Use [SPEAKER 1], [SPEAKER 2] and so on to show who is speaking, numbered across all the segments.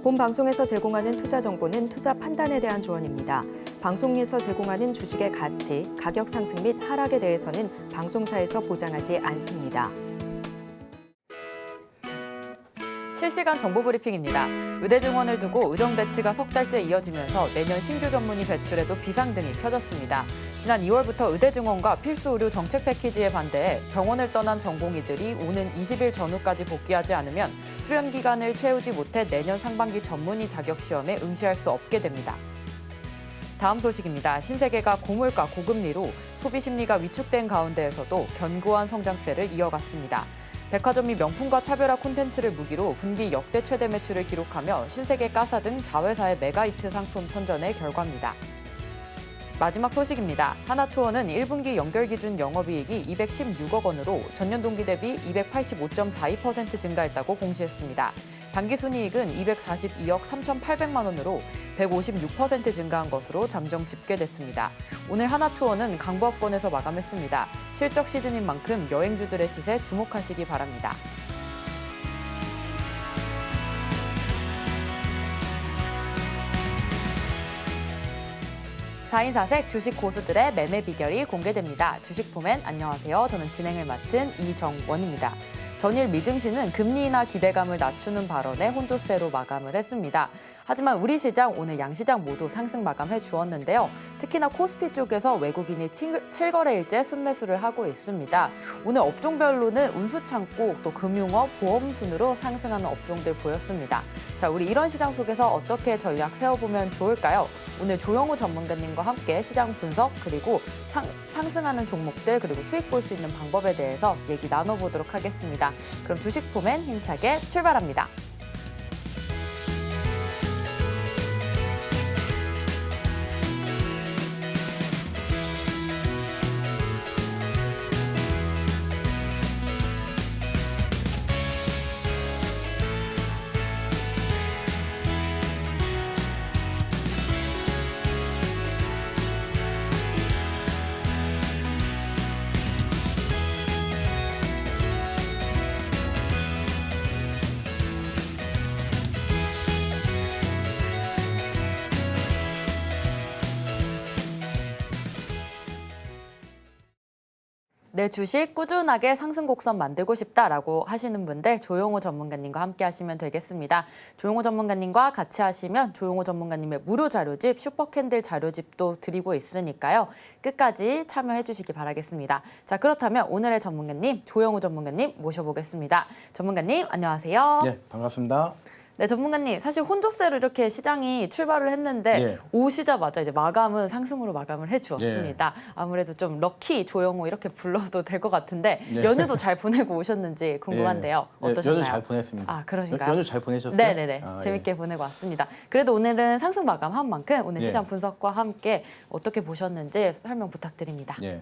[SPEAKER 1] 본 방송에서 제공하는 투자 정보는 투자 판단에 대한 조언입니다. 방송에서 제공하는 주식의 가치, 가격 상승 및 하락에 대해서는 방송사에서 보장하지 않습니다.
[SPEAKER 2] 실시간 정보 브리핑입니다. 의대증원을 두고 의정 대치가 석 달째 이어지면서 내년 신규 전문의 배출에도 비상등이 켜졌습니다. 지난 2월부터 의대증원과 필수 의료 정책 패키지에 반대해 병원을 떠난 전공의들이 오는 20일 전후까지 복귀하지 않으면 수련 기간을 채우지 못해 내년 상반기 전문의 자격 시험에 응시할 수 없게 됩니다. 다음 소식입니다. 신세계가 고물가, 고금리로 소비 심리가 위축된 가운데에서도 견고한 성장세를 이어갔습니다. 백화점이 명품과 차별화 콘텐츠를 무기로 분기 역대 최대 매출을 기록하며 신세계, 까사 등 자회사의 메가히트 상품 선전의 결과입니다. 마지막 소식입니다. 하나투어는 1분기 연결 기준 영업이익이 216억 원으로 전년 동기 대비 285.42% 증가했다고 공시했습니다. 당기순이익은 242억 3,800만 원으로 156% 증가한 것으로 잠정 집계됐습니다. 오늘 하나투어는 강보합권에서 마감했습니다. 실적 시즌인 만큼 여행주들의 시세 주목하시기 바랍니다. 4인 4색 주식 고수들의 매매 비결이 공개됩니다. 주식포맨 안녕하세요. 저는 진행을 맡은 이정원입니다. 전일 미증시는 금리 인하 기대감을 낮추는 발언에 혼조세로 마감을 했습니다. 하지만 우리 시장, 오늘 양시장 모두 상승 마감해 주었는데요. 특히나 코스피 쪽에서 외국인이 7거래일째 순매수를 하고 있습니다. 오늘 업종별로는 운수창고, 또 금융업, 보험 순으로 상승하는 업종들 보였습니다. 자, 우리 이런 시장 속에서 어떻게 전략 세워보면 좋을까요? 오늘 조영우 전문가님과 함께 시장 분석, 그리고 상승하는 종목들, 그리고 수익 볼 수 있는 방법에 대해서 얘기 나눠보도록 하겠습니다. 그럼 주식포맨 힘차게 출발합니다. 내 주식 꾸준하게 상승 곡선 만들고 싶다라고 하시는 분들 조용호 전문가님과 함께 하시면 되겠습니다. 조용호 전문가님과 같이 하시면 조용호 전문가님의 무료 자료집 슈퍼캔들 자료집도 드리고 있으니까요. 끝까지 참여해 주시기 바라겠습니다. 자, 그렇다면 오늘의 전문가님 조용호 전문가님 모셔보겠습니다. 전문가님 안녕하세요.
[SPEAKER 3] 네, 반갑습니다.
[SPEAKER 2] 네, 전문가님, 사실 혼조세로 이렇게 시장이 출발을 했는데 오시자마자 이제 마감은 상승으로 마감을 해주었습니다. 아무래도 좀 럭키 조영호 이렇게 불러도 될 것 같은데 연휴도 잘 보내고 오셨는지 궁금한데요. 어떠셨나요?
[SPEAKER 3] 연휴 잘 보냈습니다.
[SPEAKER 2] 아, 그러신가요?
[SPEAKER 3] 연휴 잘 보내셨어요?
[SPEAKER 2] 네네네. 재밌게 보내고 왔습니다. 그래도 오늘은 상승 마감한 만큼 오늘 시장 분석과 함께 어떻게 보셨는지 설명 부탁드립니다.
[SPEAKER 3] 네.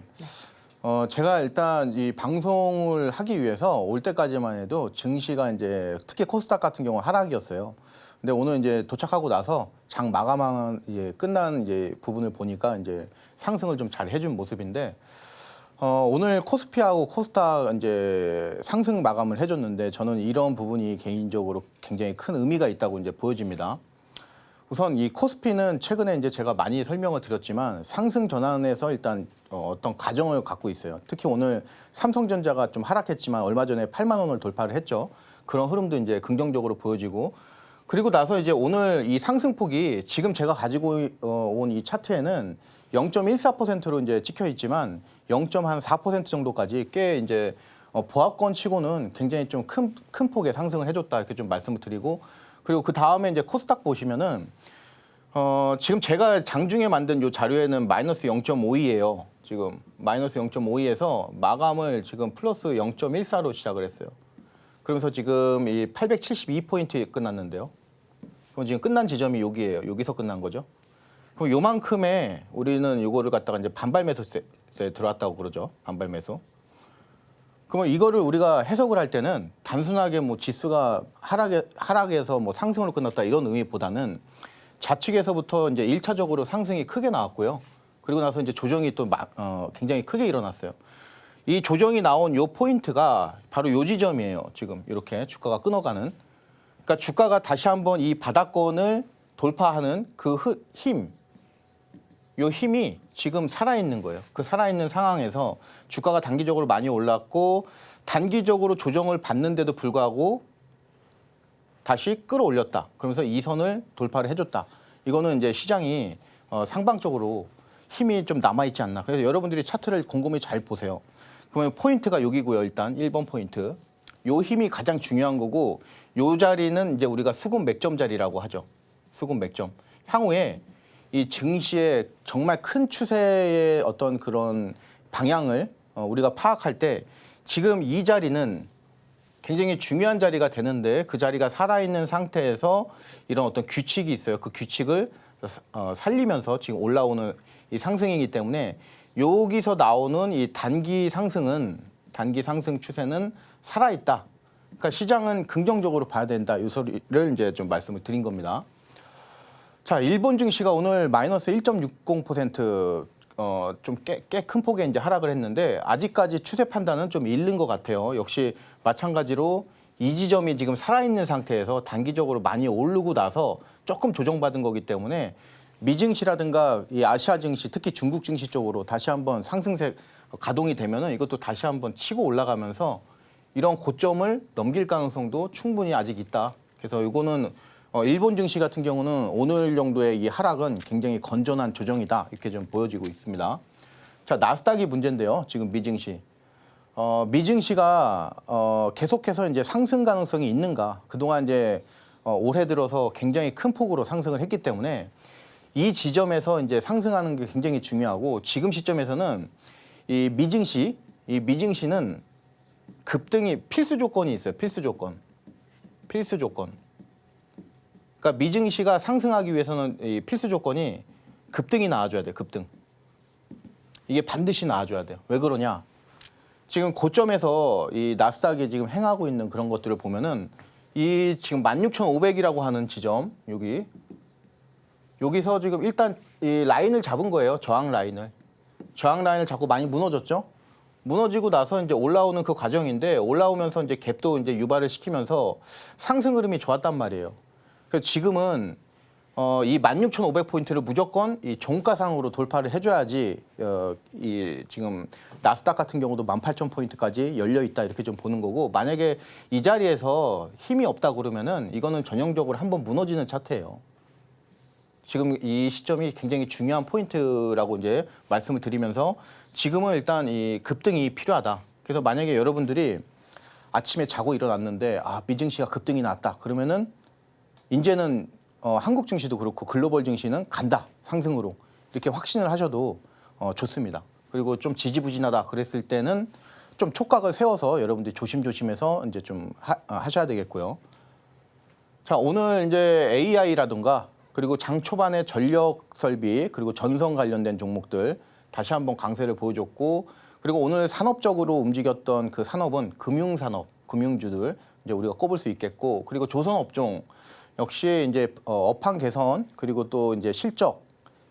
[SPEAKER 3] 제가 일단 이 방송을 하기 위해서 올 때까지만 해도 증시가 이제 특히 코스닥 같은 경우는 하락이었어요. 근데 오늘 이제 도착하고 나서 장 마감한 끝난 부분을 보니까 이제 상승을 좀 잘 해준 모습인데 오늘 코스피하고 코스닥 이제 상승 마감을 해줬는데 저는 이런 부분이 개인적으로 굉장히 큰 의미가 있다고 이제 보여집니다. 우선 이 코스피는 최근에 이제 제가 많이 설명을 드렸지만 상승 전환에서 일단 어떤 과정을 갖고 있어요. 특히 오늘 삼성전자가 좀 하락했지만 얼마 전에 8만 원을 돌파를 했죠. 그런 흐름도 이제 긍정적으로 보여지고 그리고 나서 이제 오늘 이 상승폭이 지금 제가 가지고 온 이 차트에는 0.14%로 이제 찍혀 있지만 0.4% 정도까지 꽤 이제 보합권 치고는 굉장히 좀 큰 폭의 상승을 해줬다 이렇게 좀 말씀을 드리고 그리고 그 다음에 이제 코스닥 보시면은 지금 제가 장중에 만든 요 자료에는 마이너스 0.52예요. 지금 마이너스 0.52에서 마감을 지금 플러스 0.14로 시작을 했어요. 그러면서 지금 이 872포인트에 끝났는데요. 그럼 지금 끝난 지점이 여기예요. 여기서 끝난 거죠. 그럼 요만큼의 우리는 요거를 갖다가 이제 반발 매수세 들어왔다고 그러죠. 반발 매수. 그러면 이거를 우리가 해석을 할 때는 단순하게 뭐 지수가 하락에서 뭐 상승으로 끝났다 이런 의미보다는 좌측에서부터 이제 1차적으로 상승이 크게 나왔고요. 그리고 나서 이제 조정이 또 굉장히 크게 일어났어요. 이 조정이 나온 요 포인트가 바로 요 지점이에요. 지금 이렇게 주가가 끊어가는. 그러니까 주가가 다시 한번 이 바닥권을 돌파하는 그 힘, 요 힘이 지금 살아있는 거예요. 그 살아있는 상황에서 주가가 단기적으로 많이 올랐고 단기적으로 조정을 받는데도 불구하고 다시 끌어올렸다. 그러면서 이 선을 돌파를 해줬다. 이거는 이제 시장이 상방적으로 힘이 좀 남아있지 않나. 그래서 여러분들이 차트를 곰곰이 잘 보세요. 그러면 포인트가 여기고요. 일단 1번 포인트. 요 힘이 가장 중요한 거고 요 자리는 이제 우리가 수급 맥점 자리라고 하죠. 수급 맥점. 향후에 이 증시의 정말 큰 추세의 어떤 그런 방향을 우리가 파악할 때 지금 이 자리는 굉장히 중요한 자리가 되는데 그 자리가 살아있는 상태에서 이런 어떤 규칙이 있어요. 그 규칙을 살리면서 지금 올라오는 이 상승이기 때문에 여기서 나오는 이 단기 상승 추세는 살아있다. 그러니까 시장은 긍정적으로 봐야 된다. 이 소리를 이제 좀 말씀을 드린 겁니다. 자, 일본 증시가 오늘 마이너스 1.60% 좀 꽤 큰 폭의 이제 하락을 했는데 아직까지 추세 판단은 좀 잃는 것 같아요. 역시 마찬가지로 이 지점이 지금 살아있는 상태에서 단기적으로 많이 오르고 나서 조금 조정받은 거기 때문에 미증시라든가 이 아시아 증시, 특히 중국 증시 쪽으로 다시 한번 상승세 가동이 되면은 이것도 다시 한번 치고 올라가면서 이런 고점을 넘길 가능성도 충분히 아직 있다. 그래서 이거는 일본 증시 같은 경우는 오늘 정도의 이 하락은 굉장히 건전한 조정이다. 이렇게 좀 보여지고 있습니다. 자, 나스닥이 문제인데요. 지금 미증시. 미증시가 계속해서 이제 상승 가능성이 있는가? 그동안 이제 올해 들어서 굉장히 큰 폭으로 상승을 했기 때문에 이 지점에서 이제 상승하는 게 굉장히 중요하고 지금 시점에서는 이 미증시는 급등이 필수 조건이 있어요. 필수 조건. 그러니까 미증시가 상승하기 위해서는 이 필수 조건이 급등이 나와줘야 돼요. 급등. 이게 반드시 나와줘야 돼요. 왜 그러냐? 지금 고점에서 이 나스닥이 지금 행하고 있는 그런 것들을 보면은 이 지금 16,500이라고 하는 지점 여기서 지금 일단 이 라인을 잡은 거예요. 저항 라인을 잡고 많이 무너졌죠. 무너지고 나서 이제 올라오는 그 과정인데 올라오면서 이제 갭도 이제 유발을 시키면서 상승 흐름이 좋았단 말이에요. 그래서 지금은 이 16,500포인트를 무조건 이 종가상으로 돌파를 해줘야지 이 지금 나스닥 같은 경우도 18,000포인트까지 열려 있다 이렇게 좀 보는 거고 만약에 이 자리에서 힘이 없다 그러면은 이거는 전형적으로 한번 무너지는 차트예요. 지금 이 시점이 굉장히 중요한 포인트라고 이제 말씀을 드리면서 지금은 일단 이 급등이 필요하다. 그래서 만약에 여러분들이 아침에 자고 일어났는데 미증시가 급등이 났다. 그러면은 이제는 한국 증시도 그렇고 글로벌 증시는 간다. 상승으로. 이렇게 확신을 하셔도 좋습니다. 그리고 좀 지지부진하다 그랬을 때는 좀 촉각을 세워서 여러분들이 조심조심해서 이제 좀 하셔야 되겠고요. 자, 오늘 이제 AI라든가 그리고 장 초반에 전력 설비 그리고 전선 관련된 종목들 다시 한번 강세를 보여줬고 그리고 오늘 산업적으로 움직였던 그 산업은 금융산업, 금융주들 이제 우리가 꼽을 수 있겠고 그리고 조선업종 역시 이제 업황 개선 그리고 또 이제 실적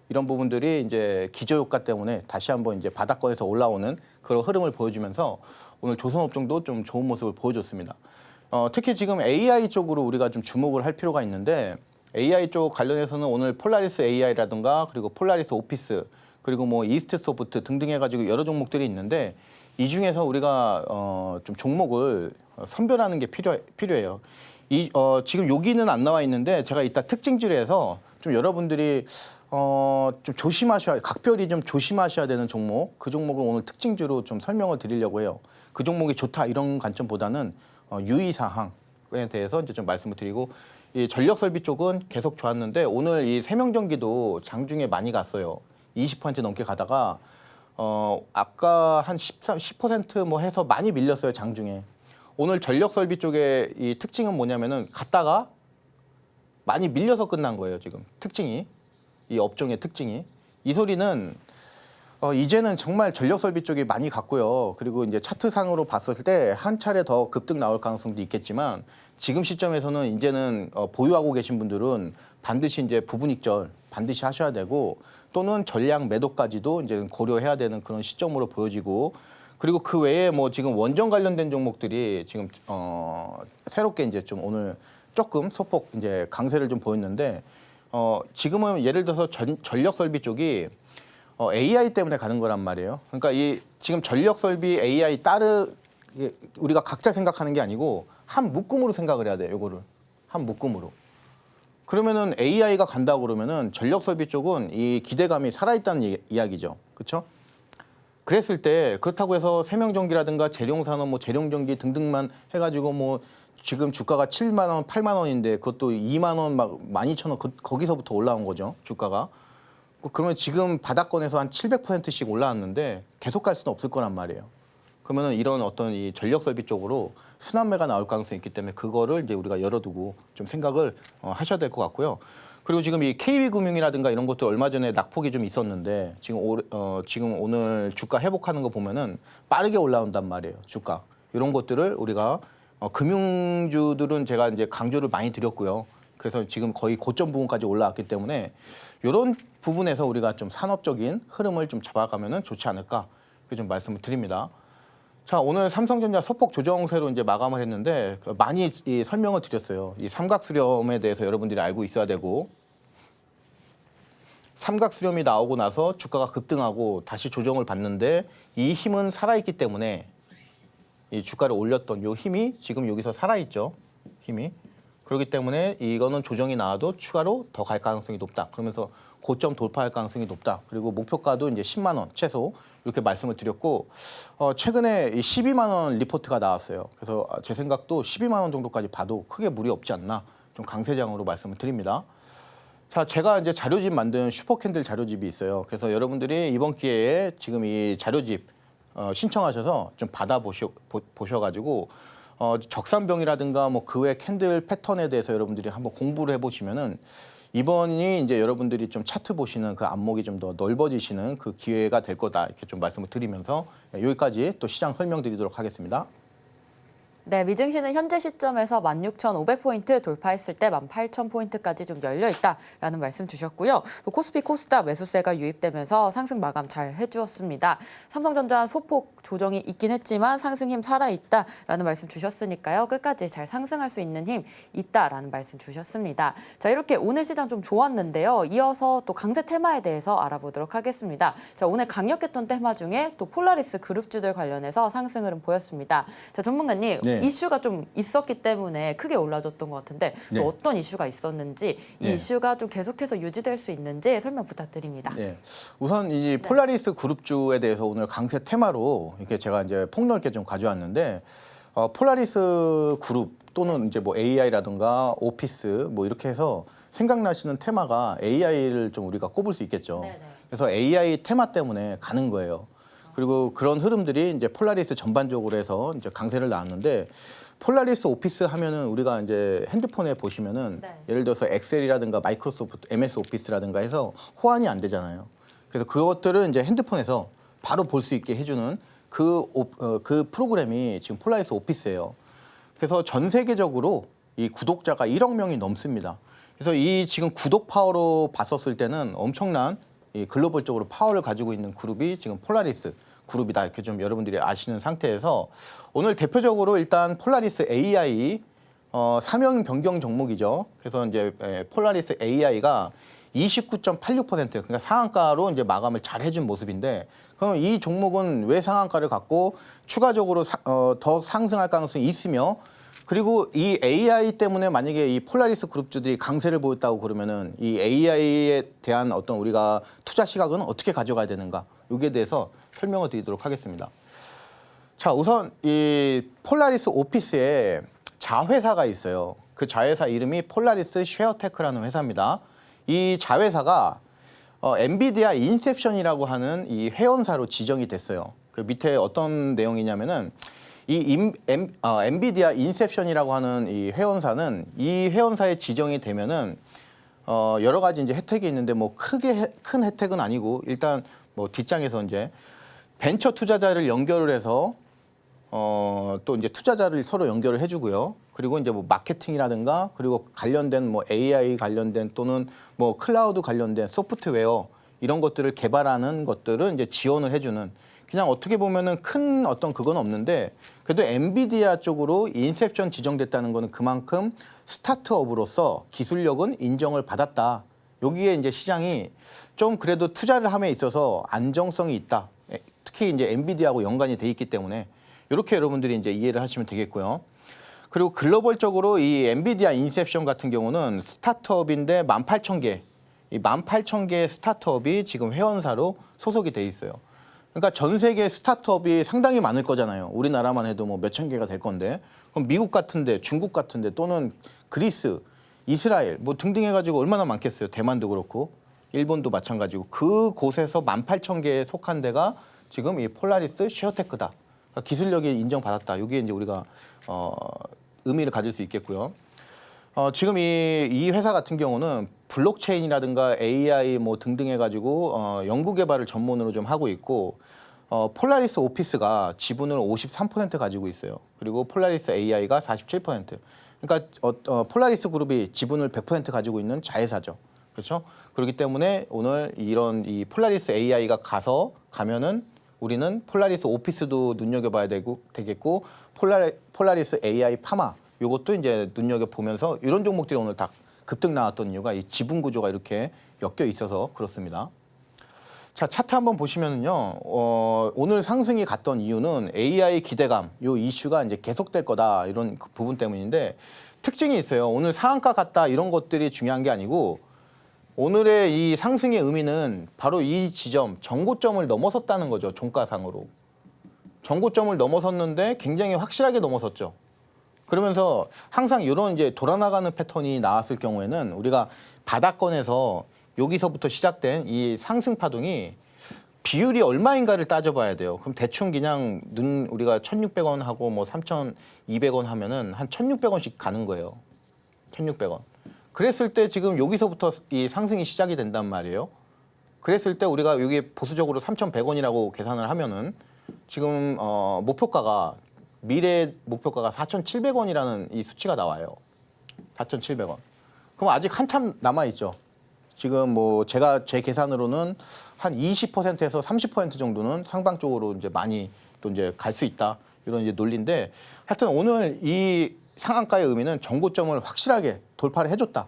[SPEAKER 3] 이런 부분들이 이제 기저효과 때문에 다시 한번 이제 바닥권에서 올라오는 그런 흐름을 보여주면서 오늘 조선업종도 좀 좋은 모습을 보여줬습니다. 특히 지금 AI 쪽으로 우리가 좀 주목을 할 필요가 있는데 AI 쪽 관련해서는 오늘 폴라리스 AI라든가 그리고 폴라리스 오피스 그리고 뭐 이스트 소프트 등등 해가지고 여러 종목들이 있는데 이 중에서 우리가 좀 종목을 선별하는 게 필요해요. 지금 여기는 안 나와 있는데 제가 이따 특징지로 해서 좀 여러분들이 좀 각별히 좀 조심하셔야 되는 종목 그 종목을 오늘 특징지로 좀 설명을 드리려고 해요. 그 종목이 좋다 이런 관점보다는 유의사항에 대해서 이제 좀 말씀을 드리고 이 전력 설비 쪽은 계속 좋았는데 오늘 이 세명전기도 장중에 많이 갔어요. 20% 넘게 가다가 아까 한 10% 뭐 해서 많이 밀렸어요 장중에. 오늘 전력 설비 쪽의 이 특징은 뭐냐면은 갔다가 많이 밀려서 끝난 거예요 지금 특징이 이 업종의 특징이 이 소리는 이제는 정말 전력 설비 쪽이 많이 갔고요. 그리고 이제 차트상으로 봤을 때 한 차례 더 급등 나올 가능성도 있겠지만 지금 시점에서는 이제는 보유하고 계신 분들은 반드시 이제 부분익절 반드시 하셔야 되고 또는 전량 매도까지도 이제 고려해야 되는 그런 시점으로 보여지고 그리고 그 외에 뭐 지금 원전 관련된 종목들이 지금 새롭게 이제 좀 오늘 조금 소폭 이제 강세를 좀 보였는데 지금은 예를 들어서 전력 설비 쪽이 AI 때문에 가는 거란 말이에요. 그러니까 이 지금 전력 설비 AI 우리가 각자 생각하는 게 아니고 한 묶음으로 생각을 해야 돼요. 이거를 한 묶음으로. 그러면은 AI가 간다고 그러면은 전력 설비 쪽은 이 기대감이 살아있다는 이야기죠. 그렇죠? 그랬을 때 그렇다고 해서 세명전기라든가 재룡산업, 뭐 재룡전기 등등만 해가지고 뭐 지금 주가가 7만 원, 8만 원인데 그것도 2만 원, 막 12,000원 거기서부터 올라온 거죠. 주가가. 그러면 지금 바닥권에서 한 700%씩 올라왔는데 계속 갈 수는 없을 거란 말이에요. 그러면은 이런 어떤 이 전력 설비 쪽으로 순환매가 나올 가능성이 있기 때문에 그거를 이제 우리가 열어두고 좀 생각을 하셔야 될 것 같고요. 그리고 지금 이 KB금융이라든가 이런 것도 얼마 전에 낙폭이 좀 있었는데 지금 오늘 주가 회복하는 거 보면은 빠르게 올라온단 말이에요. 주가 이런 것들을 우리가 금융주들은 제가 이제 강조를 많이 드렸고요. 그래서 지금 거의 고점 부분까지 올라왔기 때문에 이런 부분에서 우리가 좀 산업적인 흐름을 좀 잡아가면은 좋지 않을까 이렇게 좀 말씀을 드립니다. 자, 오늘 삼성전자 소폭 조정세로 이제 마감을 했는데 많이 설명을 드렸어요. 이 삼각수렴에 대해서 여러분들이 알고 있어야 되고 삼각수렴이 나오고 나서 주가가 급등하고 다시 조정을 받는데 이 힘은 살아있기 때문에 이 주가를 올렸던 이 힘이 지금 여기서 살아있죠. 힘이. 그렇기 때문에 이거는 조정이 나와도 추가로 더 갈 가능성이 높다. 그러면서 고점 돌파할 가능성이 높다. 그리고 목표가도 이제 10만 원 최소 이렇게 말씀을 드렸고 최근에 이 12만 원 리포트가 나왔어요. 그래서 제 생각도 12만 원 정도까지 봐도 크게 무리 없지 않나 좀 강세장으로 말씀을 드립니다. 자, 제가 이제 자료집 만든 슈퍼캔들 자료집이 있어요. 그래서 여러분들이 이번 기회에 지금 이 자료집 신청하셔서 좀 보셔가지고 적산병이라든가 뭐 그 외 캔들 패턴에 대해서 여러분들이 한번 공부를 해보시면은 이번이 이제 여러분들이 좀 차트 보시는 그 안목이 좀 더 넓어지시는 그 기회가 될 거다 이렇게 좀 말씀을 드리면서 여기까지 또 시장 설명드리도록 하겠습니다.
[SPEAKER 2] 네, 미증시는 현재 시점에서 16,500포인트 돌파했을 때 18,000포인트까지 좀 열려 있다라는 말씀 주셨고요. 또 코스피 코스닥 매수세가 유입되면서 상승 마감 잘 해주었습니다. 삼성전자 소폭 조정이 있긴 했지만 상승 힘 살아있다라는 말씀 주셨으니까요. 끝까지 잘 상승할 수 있는 힘 있다라는 말씀 주셨습니다. 자, 이렇게 오늘 시장 좀 좋았는데요. 이어서 또 강세 테마에 대해서 알아보도록 하겠습니다. 자, 오늘 강력했던 테마 중에 또 폴라리스 그룹주들 관련해서 상승 흐름 보였습니다. 자, 전문가님.
[SPEAKER 3] 네.
[SPEAKER 2] 이슈가 좀 있었기 때문에 크게 올라졌던 것 같은데
[SPEAKER 3] 네.
[SPEAKER 2] 또 어떤 이슈가 있었는지 이
[SPEAKER 3] 네.
[SPEAKER 2] 이슈가 좀 계속해서 유지될 수 있는지 설명 부탁드립니다.
[SPEAKER 3] 네. 우선 이 폴라리스 그룹주에 대해서 오늘 강세 테마로 이렇게 제가 이제 폭넓게 좀 가져왔는데 폴라리스 그룹 또는 이제 뭐 AI라든가 오피스 뭐 이렇게 해서 생각나시는 테마가 AI를 좀 우리가 꼽을 수 있겠죠.
[SPEAKER 2] 네네.
[SPEAKER 3] 그래서 AI 테마 때문에 가는 거예요. 그리고 그런 흐름들이 이제 폴라리스 전반적으로 해서 이제 강세를 나왔는데 폴라리스 오피스 하면은 우리가 이제 핸드폰에 보시면은
[SPEAKER 2] 네.
[SPEAKER 3] 예를 들어서 엑셀이라든가 마이크로소프트 MS 오피스라든가 해서 호환이 안 되잖아요. 그래서 그것들을 이제 핸드폰에서 바로 볼 수 있게 해주는 그 프로그램이 지금 폴라리스 오피스예요. 그래서 전 세계적으로 이 구독자가 1억 명이 넘습니다. 그래서 이 지금 구독 파워로 봤었을 때는 엄청난 이 글로벌적으로 파워를 가지고 있는 그룹이 지금 폴라리스 그룹이다 이렇게 좀 여러분들이 아시는 상태에서 오늘 대표적으로 일단 폴라리스 AI 사명 변경 종목이죠. 그래서 이제 폴라리스 AI가 29.86% 그러니까 상한가로 이제 마감을 잘 해준 모습인데 그럼 이 종목은 왜 상한가를 갖고 추가적으로 더 상승할 가능성이 있으며 그리고 이 AI 때문에 만약에 이 폴라리스 그룹주들이 강세를 보였다고 그러면은 이 AI에 대한 어떤 우리가 투자 시각은 어떻게 가져가야 되는가 여기에 대해서 설명을 드리도록 하겠습니다. 자, 우선 이 폴라리스 오피스에 자회사가 있어요. 그 자회사 이름이 폴라리스 쉐어테크라는 회사입니다. 이 자회사가 엔비디아 인셉션이라고 하는 이 회원사로 지정이 됐어요. 그 밑에 어떤 내용이냐면은 이 엔비디아 인셉션이라고 하는 이 회원사는 이 회원사에 지정이 되면은 여러 가지 이제 혜택이 있는데 뭐 크게 큰 혜택은 아니고 일단 뭐 뒷장에서 이제 벤처 투자자를 연결을 해서 또 이제 투자자를 서로 연결을 해주고요. 그리고 이제 뭐 마케팅이라든가 그리고 관련된 뭐 AI 관련된 또는 뭐 클라우드 관련된 소프트웨어 이런 것들을 개발하는 것들을 이제 지원을 해주는 그냥 어떻게 보면은 큰 어떤 그건 없는데 그래도 엔비디아 쪽으로 인셉션 지정됐다는 거는 그만큼 스타트업으로서 기술력은 인정을 받았다. 여기에 이제 시장이 좀 그래도 투자를 함에 있어서 안정성이 있다. 특히 이제 엔비디아하고 연관이 돼 있기 때문에 이렇게 여러분들이 이제 이해를 하시면 되겠고요. 그리고 글로벌적으로 이 엔비디아 인셉션 같은 경우는 스타트업인데 18,000개, 이 18,000개의 스타트업이 지금 회원사로 소속이 돼 있어요. 그러니까 전 세계 스타트업이 상당히 많을 거잖아요. 우리나라만 해도 뭐 몇천 개가 될 건데. 그럼 미국 같은데, 중국 같은데 또는 그리스, 이스라엘 뭐 등등 해가지고 얼마나 많겠어요. 대만도 그렇고 일본도 마찬가지고 그곳에서 18,000개에 속한 데가 지금 이 폴라리스 쉐어테크다. 그러니까 기술력이 인정받았다. 여기에 이제 우리가 의미를 가질 수 있겠고요. 지금 이 회사 같은 경우는 블록체인이라든가 AI 뭐 등등 해가지고 연구 개발을 전문으로 좀 하고 있고 폴라리스 오피스가 지분을 53% 가지고 있어요. 그리고 폴라리스 AI가 47%. 그러니까 폴라리스 그룹이 지분을 100% 가지고 있는 자회사죠. 그렇죠? 그렇기 때문에 오늘 이런 이 폴라리스 AI가 가면은 우리는 폴라리스 오피스도 눈여겨봐야 되겠고 폴라리스 AI 파마 요것도 이제 눈여겨보면서 이런 종목들이 오늘 다 급등 나왔던 이유가 이 지분 구조가 이렇게 엮여 있어서 그렇습니다. 자, 차트 한번 보시면은요, 오늘 상승이 갔던 이유는 AI 기대감, 요 이슈가 이제 계속될 거다, 이런 그 부분 때문인데, 특징이 있어요. 오늘 상한가 갔다, 이런 것들이 중요한 게 아니고, 오늘의 이 상승의 의미는 바로 이 지점, 정고점을 넘어섰다는 거죠, 종가상으로. 정고점을 넘어섰는데 굉장히 확실하게 넘어섰죠. 그러면서 항상 이런 이제 돌아나가는 패턴이 나왔을 경우에는 우리가 바닥권에서 여기서부터 시작된 이 상승 파동이 비율이 얼마인가를 따져봐야 돼요. 그럼 대충 그냥 우리가 1,600원 하고 뭐 3,200원 하면은 한 1,600원씩 가는 거예요. 1,600원. 그랬을 때 지금 여기서부터 이 상승이 시작이 된단 말이에요. 그랬을 때 우리가 여기 보수적으로 3,100원이라고 계산을 하면은 지금 목표가가 미래 목표가가 4,700원이라는 이 수치가 나와요. 4,700원. 그럼 아직 한참 남아 있죠. 지금 뭐 제 계산으로는 한 20%에서 30% 정도는 상방 쪽으로 이제 많이 또 이제 갈 수 있다. 이런 이제 논리인데 하여튼 오늘 이 상한가의 의미는 정고점을 확실하게 돌파를 해줬다.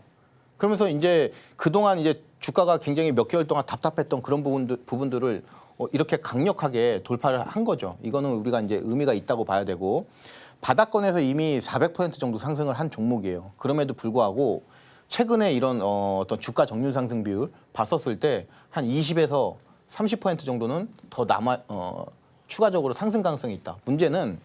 [SPEAKER 3] 그러면서 이제 그동안 이제 주가가 굉장히 몇 개월 동안 답답했던 그런 부분들을 이렇게 강력하게 돌파를 한 거죠. 이거는 우리가 이제 의미가 있다고 봐야 되고 바닥권에서 이미 400% 정도 상승을 한 종목이에요. 그럼에도 불구하고 최근에 이런 어떤 주가 정률 상승 비율 봤었을 때 한 20에서 30% 정도는 더 추가적으로 상승 가능성이 있다. 문제는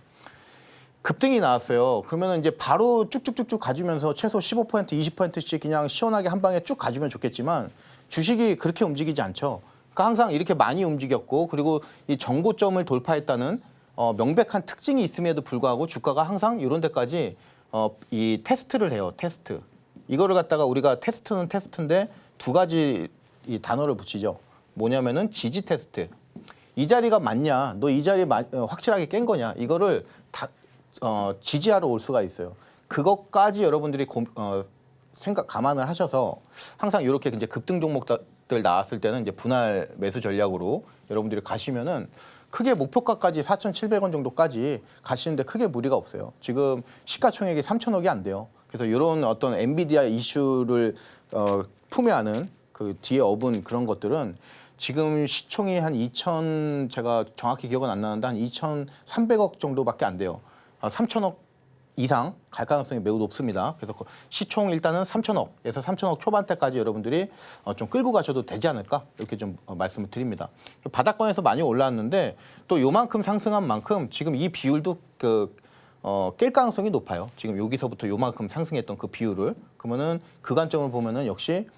[SPEAKER 3] 급등이 나왔어요. 그러면 이제 바로 쭉쭉쭉쭉 가주면서 최소 15%, 20%씩 그냥 시원하게 한 방에 쭉 가주면 좋겠지만 주식이 그렇게 움직이지 않죠. 그러니까 항상 이렇게 많이 움직였고 그리고 이 정고점을 돌파했다는 명백한 특징이 있음에도 불구하고 주가가 항상 이런 데까지 이 테스트를 해요. 테스트. 이거를 갖다가 우리가 테스트는 테스트인데 두 가지 이 단어를 붙이죠. 뭐냐면은 지지 테스트. 이 자리가 맞냐? 너 이 자리 확실하게 깬 거냐? 이거를 다 지지하러 올 수가 있어요. 그것까지 여러분들이 감안을 하셔서 항상 이렇게 이제 급등 종목들 나왔을 때는 이제 분할 매수 전략으로 여러분들이 가시면은 크게 목표가까지 4,700원 정도까지 가시는데 크게 무리가 없어요. 지금 시가총액이 3,000억이 안 돼요. 그래서 이런 어떤 엔비디아 이슈를 품에 안은 그 뒤에 업은 그런 것들은 지금 시총이 한 제가 정확히 기억은 안 나는데 한 2,300억 정도밖에 안 돼요. 3,000억 이상 갈 가능성이 매우 높습니다. 그래서 시총 일단은 3,000억에서 3,000억 초반대까지 여러분들이 좀 끌고 가셔도 되지 않을까 이렇게 좀 말씀을 드립니다. 바닥권에서 많이 올라왔는데 또 요만큼 상승한 만큼 지금 이 비율도 깰 가능성이 높아요. 지금 여기서부터 요만큼 상승했던 그 비율을 그러면은 그 관점을 보면은 역시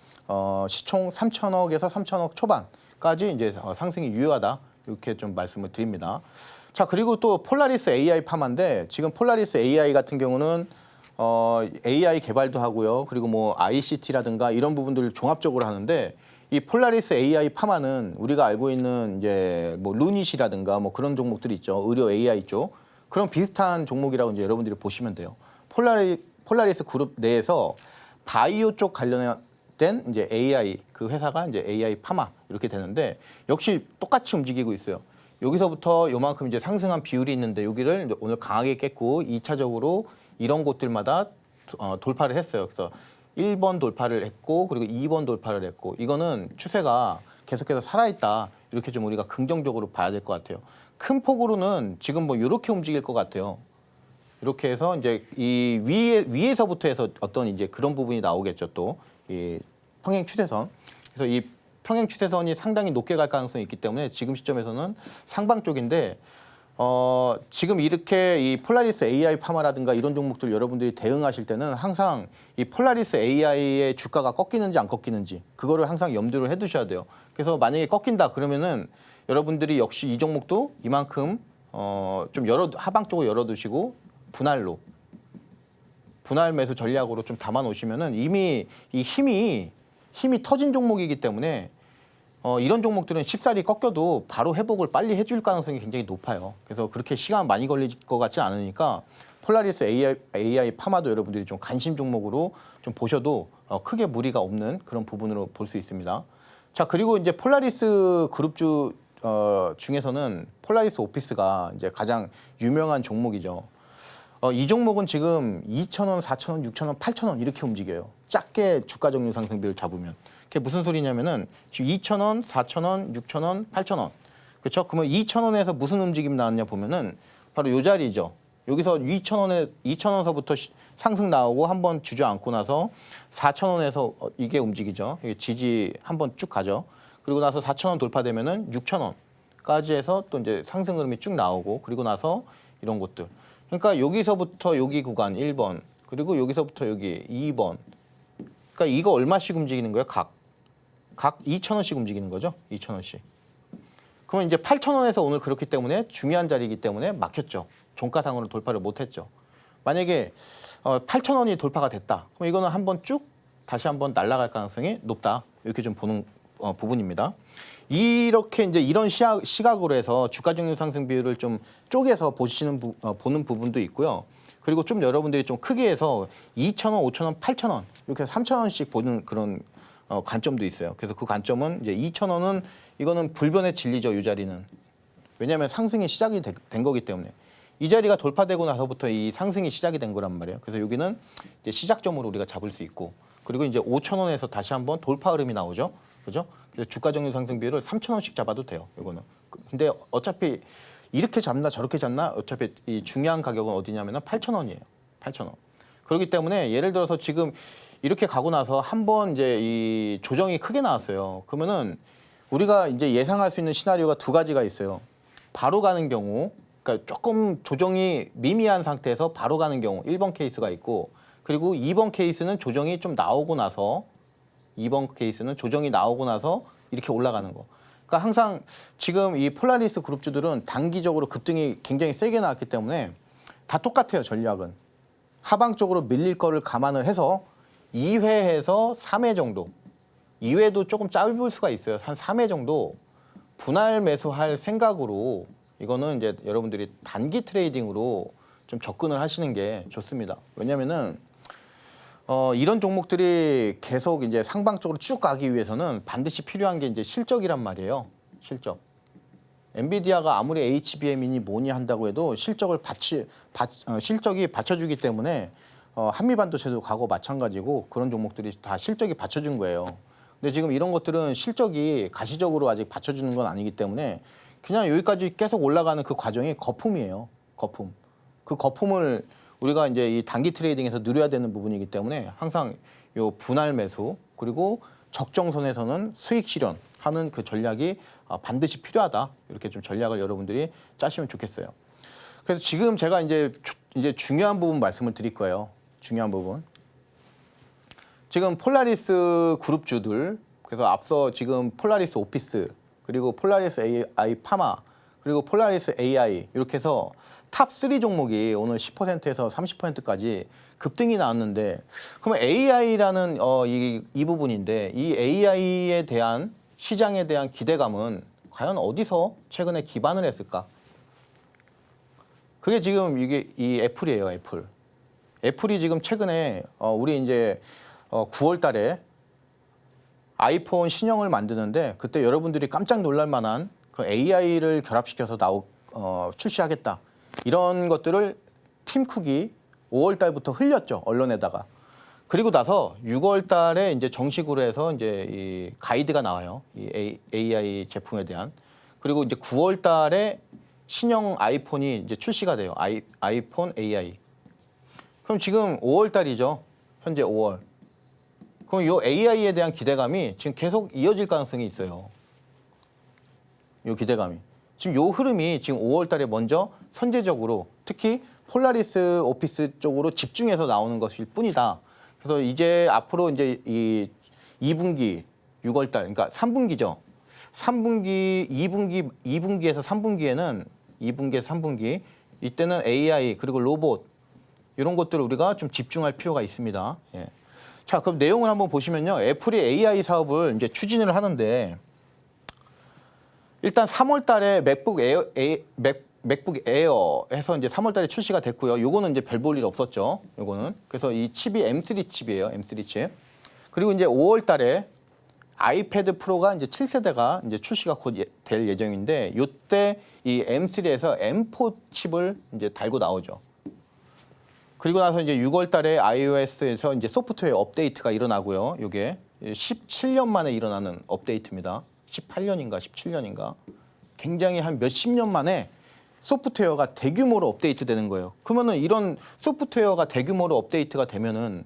[SPEAKER 3] 시총 3,000억에서 3,000억 초반까지 이제 상승이 유효하다 이렇게 좀 말씀을 드립니다. 자, 그리고 또 폴라리스 AI 파마인데 지금 폴라리스 AI 같은 경우는 AI 개발도 하고요. 그리고 뭐 ICT라든가 이런 부분들을 종합적으로 하는데 이 폴라리스 AI 파마는 우리가 알고 있는 이제 뭐 루닛이라든가 뭐 그런 종목들이 있죠. 의료 AI 쪽. 그런 비슷한 종목이라고 이제 여러분들이 보시면 돼요. 폴라리스 그룹 내에서 바이오 쪽 관련된 이제 AI 그 회사가 이제 AI 파마 이렇게 되는데 역시 똑같이 움직이고 있어요. 여기서부터 요만큼 이제 상승한 비율이 있는데 여기를 오늘 강하게 깼고 2차적으로 이런 곳들마다 돌파를 했어요. 그래서 1번 돌파를 했고 그리고 2번 돌파를 했고 이거는 추세가 계속해서 살아있다. 이렇게 좀 우리가 긍정적으로 봐야 될 것 같아요. 큰 폭으로는 지금 뭐 이렇게 움직일 것 같아요. 이렇게 해서 이제 이 위에서부터 해서 어떤 이제 그런 부분이 나오겠죠. 또 이 평행 추세선. 그래서 이 평행 추세선이 상당히 높게 갈 가능성이 있기 때문에 지금 시점에서는 상방 쪽인데 지금 이렇게 이 폴라리스 AI 파마라든가 이런 종목들 여러분들이 대응하실 때는 항상 이 폴라리스 AI의 주가가 꺾이는지 안 꺾이는지 그거를 항상 염두를 해두셔야 돼요. 그래서 만약에 꺾인다 그러면은 여러분들이 역시 이 종목도 이만큼 좀 하방 쪽을 열어두시고 분할 매수 전략으로 좀 담아 놓으시면은 이미 이 힘이 터진 종목이기 때문에 이런 종목들은 쉽사리 꺾여도 바로 회복을 빨리 해줄 가능성이 굉장히 높아요. 그래서 그렇게 시간 많이 걸릴 것 같지 않으니까 폴라리스 AI 파마도 여러분들이 좀 관심 종목으로 좀 보셔도 크게 무리가 없는 그런 부분으로 볼 수 있습니다. 자, 그리고 이제 폴라리스 그룹주 중에서는 폴라리스 오피스가 이제 가장 유명한 종목이죠. 이 종목은 지금 2,000원, 4,000원, 6,000원, 8,000원 이렇게 움직여요. 작게 주가 정리 상승비를 잡으면. 그게 무슨 소리냐면은 지금 2,000원, 4,000원, 6,000원, 8,000원. 그렇죠? 그러면 2,000원에서 무슨 움직임이 나왔냐 보면은 바로 요 자리죠. 여기서 2,000원서부터 상승 나오고 한번 주저앉고 나서 4,000원에서 이게 움직이죠. 이게 지지 한번 쭉 가죠. 그리고 나서 4,000원 돌파되면은 6,000원까지 해서 또 이제 상승 흐름이 쭉 나오고 그리고 나서 이런 곳들. 그러니까 여기서부터 여기 구간 1번 그리고 여기서부터 여기 2번. 그러니까 이거 얼마씩 움직이는 거예요? 각 2,000원씩 움직이는 거죠. 2,000원씩. 그러면 이제 8,000원에서 오늘 그렇기 때문에 중요한 자리이기 때문에 막혔죠. 종가상으로 돌파를 못했죠. 만약에 8,000원이 돌파가 됐다. 그럼 이거는 한번 쭉 다시 한번 날아갈 가능성이 높다. 이렇게 좀 보는 부분입니다. 이렇게 이제 이런 시각으로 해서 주가 정리 상승 비율을 좀 쪼개서 보는 부분도 있고요. 그리고 좀 여러분들이 좀 크게 해서 2,000원, 5,000원, 8,000원 이렇게 3,000원씩 보는 그런 관점도 있어요. 그래서 그 관점은 이제 2,000원은 이거는 불변의 진리죠. 이 자리는. 왜냐하면 상승이 시작이 된 거기 때문에. 이 자리가 돌파되고 나서부터 이 상승이 시작이 된 거란 말이에요. 그래서 여기는 이제 시작점으로 우리가 잡을 수 있고 그리고 이제 5,000원에서 다시 한번 돌파 흐름이 나오죠. 그죠? 그래서 주가 정리 상승 비율을 3,000원씩 잡아도 돼요. 이거는. 근데 어차피 이렇게 잡나 저렇게 잡나 어차피 이 중요한 가격은 어디냐면은 8,000원이에요. 8,000원. 그렇기 때문에 예를 들어서 지금 이렇게 가고 나서 한번 이제 이 조정이 크게 나왔어요. 그러면은 우리가 이제 예상할 수 있는 시나리오가 두 가지가 있어요. 바로 가는 경우, 그러니까 조금 조정이 미미한 상태에서 바로 가는 경우 1번 케이스가 있고 그리고 2번 케이스는 조정이 좀 나오고 나서 2번 케이스는 조정이 나오고 나서 이렇게 올라가는 거. 그러니까 항상 지금 이 폴라리스 그룹주들은 단기적으로 급등이 굉장히 세게 나왔기 때문에 다 똑같아요. 전략은. 하방 쪽으로 밀릴 거를 감안을 해서 2회에서 3회 정도. 2회도 조금 짧을 수가 있어요. 한 3회 정도 분할 매수할 생각으로 이거는 이제 여러분들이 단기 트레이딩으로 좀 접근을 하시는 게 좋습니다. 왜냐면은 이런 종목들이 계속 이제 상방 쪽으로 쭉 가기 위해서는 반드시 필요한 게 이제 실적이란 말이에요. 실적. 엔비디아가 아무리 HBM이니 뭐니 한다고 해도 실적이 받쳐주기 때문에 한미반도체도 가고 마찬가지고 그런 종목들이 다 실적이 받쳐준 거예요. 근데 지금 이런 것들은 실적이 가시적으로 아직 받쳐주는 건 아니기 때문에 그냥 여기까지 계속 올라가는 그 과정이 거품이에요. 거품. 그 거품을 우리가 이제 이 단기 트레이딩에서 누려야 되는 부분이기 때문에 항상 요 분할 매수 그리고 적정선에서는 수익 실현하는 그 전략이 반드시 필요하다. 이렇게 좀 전략을 여러분들이 짜시면 좋겠어요. 그래서 지금 제가 이제 중요한 부분 말씀을 드릴 거예요. 중요한 부분. 지금 폴라리스 그룹주들 그래서 앞서 지금 폴라리스 오피스 그리고 폴라리스 AI 파마 그리고 폴라리스 AI 이렇게 해서 탑 3 종목이 오늘 10%에서 30%까지 급등이 나왔는데 그러면 AI라는 이 부분인데 이 AI에 대한 시장에 대한 기대감은 과연 어디서 최근에 기반을 했을까? 그게 지금 이게 이 애플이에요. 애플이 지금 최근에 우리 이제 9월 달에 아이폰 신형을 만드는데 그때 여러분들이 깜짝 놀랄 만한 그 AI를 결합시켜서 출시하겠다. 이런 것들을 팀 쿡이 5월 달부터 흘렸죠, 언론에다가. 그리고 나서 6월 달에 이제 정식으로 해서 이제 이 가이드가 나와요. 이 AI 제품에 대한. 그리고 이제 9월 달에 신형 아이폰이 이제 출시가 돼요. 아이폰 AI. 그럼 지금 5월 달이죠. 현재 5월. 그럼 이 AI에 대한 기대감이 지금 계속 이어질 가능성이 있어요. 이 기대감이. 지금 이 흐름이 지금 5월 달에 먼저 선제적으로 특히 폴라리스 오피스 쪽으로 집중해서 나오는 것일 뿐이다. 그래서 이제 앞으로 이제 이 2분기, 6월 달, 그러니까 3분기죠. 3분기, 2분기에서 3분기, 이때는 AI 그리고 로봇 이런 것들을 우리가 좀 집중할 필요가 있습니다. 예. 자, 그럼 내용을 한번 보시면요. 애플이 AI 사업을 이제 추진을 하는데 일단 3월 달에 맥북 에어 해서 이제 3월 달에 출시가 됐고요. 요거는 이제 별 볼 일 없었죠. 요거는. 그래서 이 칩이 M3 칩이에요. M3 칩. 그리고 이제 5월 달에 아이패드 프로가 이제 7세대가 이제 출시가 곧 될 예정인데 요때 이 M3에서 M4 칩을 이제 달고 나오죠. 그리고 나서 이제 6월 달에 iOS에서 이제 소프트웨어 업데이트가 일어나고요. 요게 17년 만에 일어나는 업데이트입니다. 18년인가 17년인가. 굉장히 한 몇십 년 만에 소프트웨어가 대규모로 업데이트되는 거예요. 그러면은 이런 소프트웨어가 대규모로 업데이트가 되면은